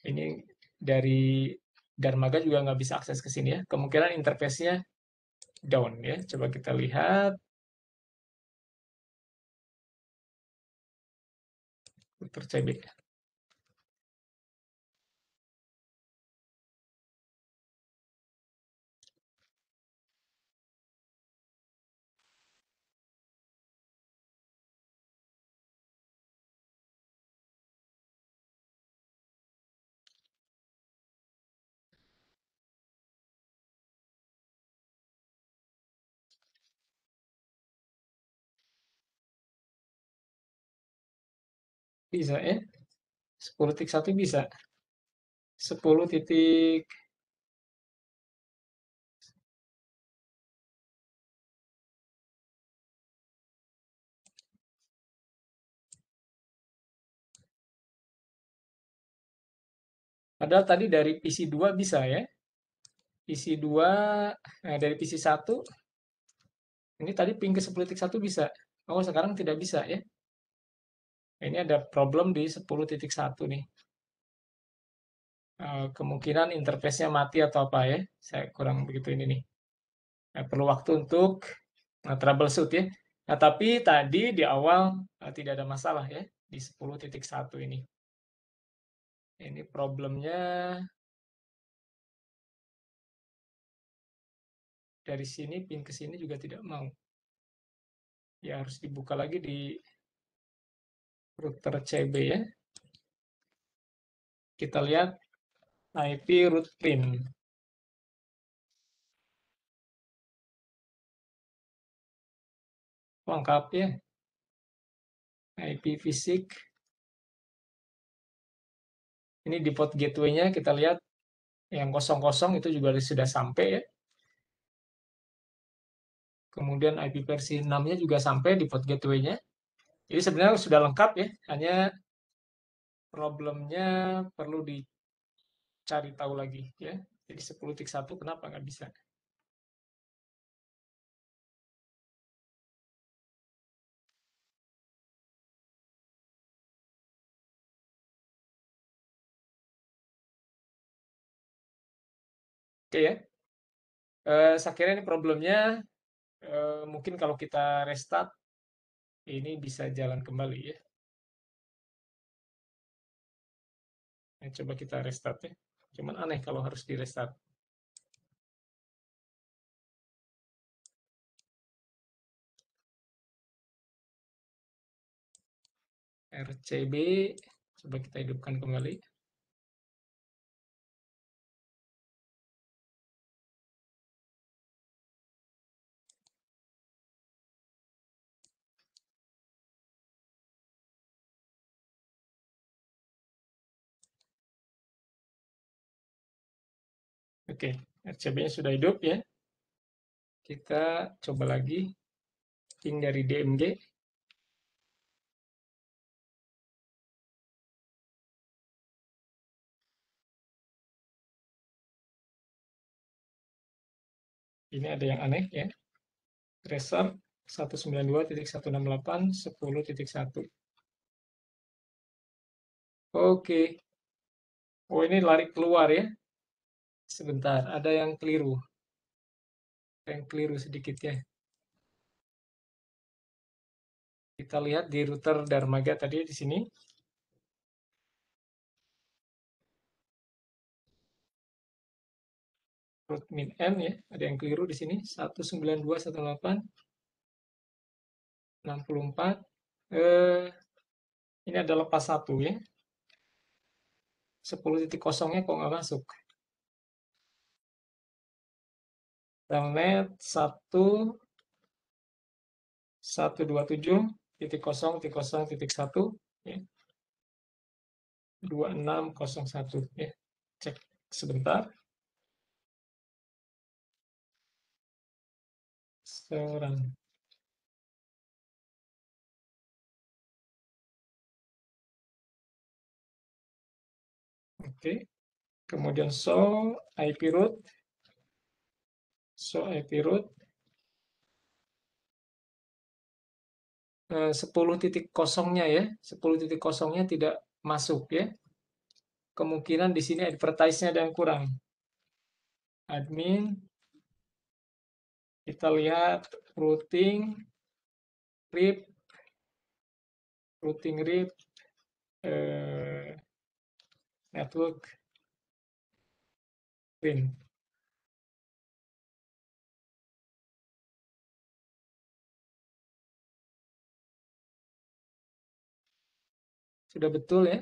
Ini dari dermaga juga nggak bisa akses ke sini ya. Kemungkinan interface-nya down ya. Coba kita lihat. Router CB. Bisa ya. 10.1 bisa. 10 titik. Padahal tadi dari PC2 bisa ya. PC2, dari PC1, ini tadi ping ke 10.1 bisa. Oh, sekarang tidak bisa ya. Ini ada problem di 10.1 nih. Kemungkinan interface-nya mati atau apa ya. Saya kurang begitu ini nih. Perlu waktu untuk troubleshoot ya. Nah, tapi tadi di awal tidak ada masalah ya di 10.1 ini. Ini problemnya dari sini pin ke sini juga tidak mau. Ya harus dibuka lagi di router CB ya. Kita lihat IP root pin. Lengkap ya. IP fisik. Ini di port gateway-nya kita lihat yang kosong-kosong itu juga sudah sampai ya. Kemudian IP versi 6-nya juga sampai di port gateway-nya. Jadi sebenarnya sudah lengkap ya. Hanya problemnya perlu dicari tahu lagi ya. Jadi 10.1 kenapa nggak bisa? Oke ya. Saya kira ini problemnya mungkin kalau kita restart ini bisa jalan kembali ya. Nah, coba kita restart ya. Cuman aneh kalau harus di restart. RCB, coba kita hidupkan kembali. Oke, RCB-nya sudah hidup ya. Kita coba lagi ping dari DMG. Ini ada yang aneh ya. Tracer 192.168 10.1. Oke. Oh, ini lari keluar ya. Sebentar, ada yang keliru. Yang keliru sedikit ya. Kita lihat di router Darmaga tadi di sini. Root min N ya, ada yang keliru di sini. 192.168.64. Ini ada lepas satu ya. 10.0-nya kok nggak masuk. Telnet 127.0.0.1 ya. 2601 ya. Cek sebentar. Serang. Oke. Kemudian show IP root. Show IP root. 10.0-nya ya. 10.0-nya tidak masuk ya. Kemungkinan di sini advertise-nya ada yang kurang. Admin. Kita lihat routing RIP. Routing RIP. Network print. Sudah betul ya.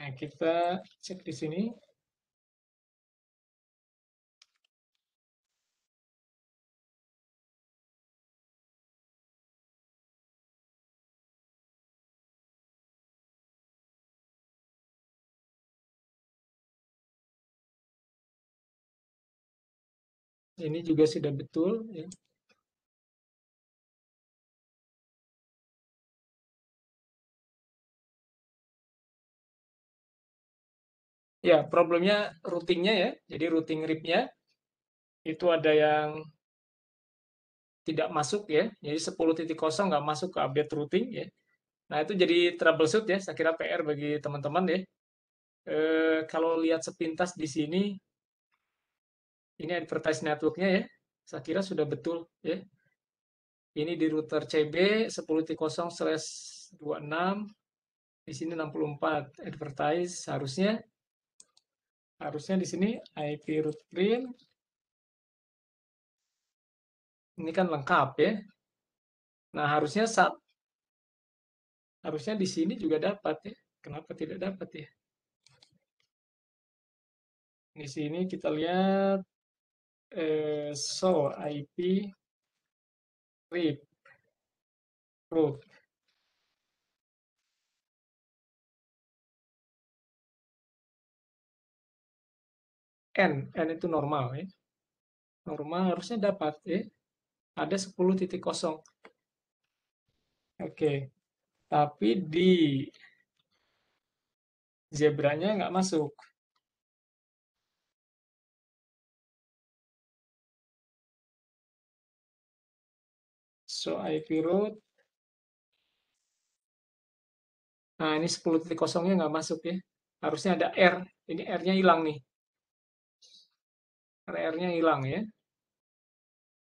Nah, kita cek di sini. Ini juga sudah betul ya. Ya, problemnya routingnya ya. Jadi routing RIP-nya itu ada yang tidak masuk ya. Jadi 10.0 nggak masuk ke update routing ya. Nah, itu jadi troubleshoot ya. Saya kira PR bagi teman-teman ya. Kalau lihat sepintas di sini, ini advertise network-nya ya. Saya kira sudah betul ya. Ini di router CB 10.0/26, di sini 64 advertise harusnya di sini IP root print. Ini kan lengkap ya. Nah, harusnya di sini juga dapat ya. Kenapa tidak dapat ya? Di sini kita lihat show IP RIP root. N itu normal ya. Normal harusnya dapat ya. Ada 10.0. Oke. Tapi di zebranya nggak masuk. Show IP root. Nah, ini 10.0-nya nggak masuk ya. Harusnya ada R. Ini R-nya hilang nih. R-nya hilang ya.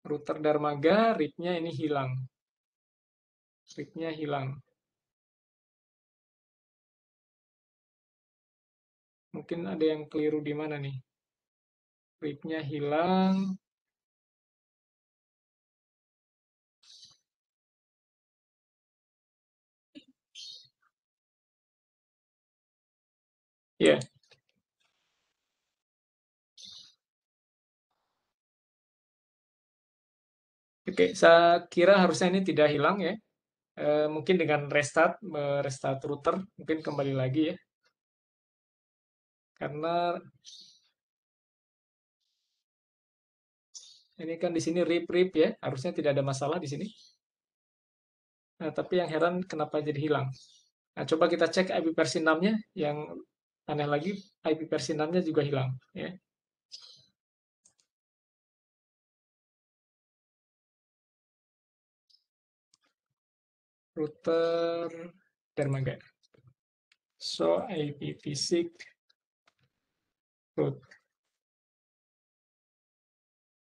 Router Darmaga, RIP-nya ini hilang. RIP-nya hilang. Mungkin ada yang keliru di mana nih. RIP-nya hilang. Ya, Oke, saya kira harusnya ini tidak hilang ya. Mungkin dengan restart router, mungkin kembali lagi ya. Karena ini kan di sini rip ya, harusnya tidak ada masalah di sini. Nah, tapi yang heran kenapa jadi hilang. Nah, coba kita cek IP versi 6-nya, yang aneh lagi IP versi 6-nya juga hilang ya. Router Dermaga. So IPv6 root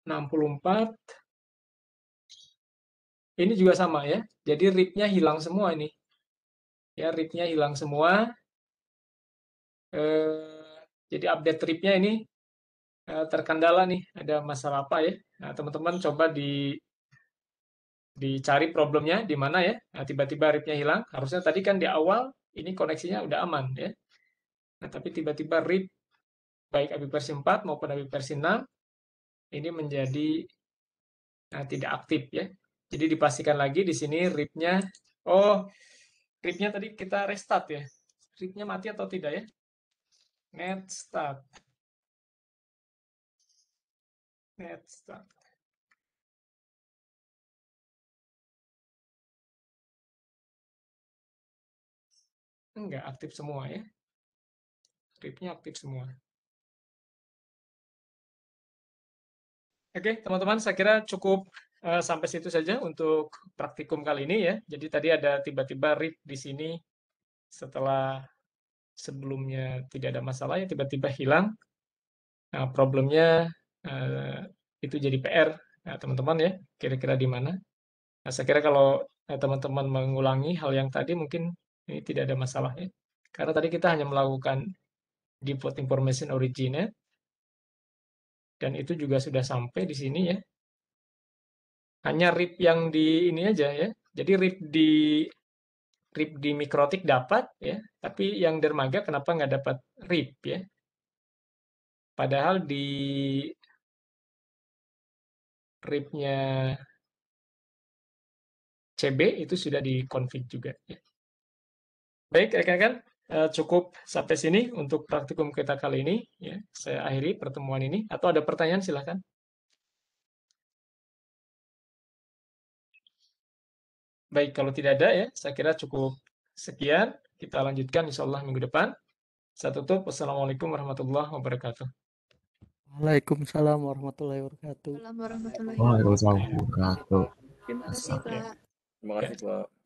64. Ini juga sama ya. Jadi RIP-nya hilang semua ini. Ya, RIP-nya hilang semua. Jadi update RIP-nya ini terkendala nih. Ada masalah apa ya? Nah, teman-teman coba dicari problemnya di mana ya. Nah, tiba-tiba RIP-nya hilang. Harusnya tadi kan di awal ini koneksinya udah aman ya. Nah, tapi tiba-tiba RIP baik API versi 4 maupun API versi 6 ini menjadi tidak aktif ya. Jadi dipastikan lagi di sini RIP-nya. Oh, RIP-nya tadi kita restart ya. RIP-nya mati atau tidak ya? Net start. Net start. Enggak aktif semua ya. RIP-nya aktif semua. Oke, teman-teman, saya kira cukup sampai situ saja untuk praktikum kali ini ya. Jadi tadi ada tiba-tiba RIP di sini setelah sebelumnya tidak ada masalah ya tiba-tiba hilang. Nah, problemnya eh, itu jadi PR teman-teman ya, kira-kira di mana. Nah, saya kira kalau teman-teman mengulangi hal yang tadi mungkin ini tidak ada masalah ya. Karena tadi kita hanya melakukan default information originate dan itu juga sudah sampai di sini ya. Hanya RIP yang di ini aja ya. Jadi RIP di Mikrotik dapat ya, tapi yang dermaga kenapa nggak dapat RIP ya? Padahal di RIP-nya CB itu sudah di-config juga ya. Baik, rekan-rekan, cukup sampai sini untuk praktikum kita kali ini ya. Saya akhiri pertemuan ini. Atau ada pertanyaan silahkan. Baik, kalau tidak ada ya, saya kira cukup sekian. Kita lanjutkan insya Allah minggu depan. Saya tutup. Wassalamualaikum warahmatullahi wabarakatuh. Waalaikumsalam warahmatullahi wabarakatuh. Assalamualaikum warahmatullahi Waalaikumsalam wabarakatuh. warahmatullahi wabarakatuh. Terima kasih, Ya. Pak. Terima kasih, Pak.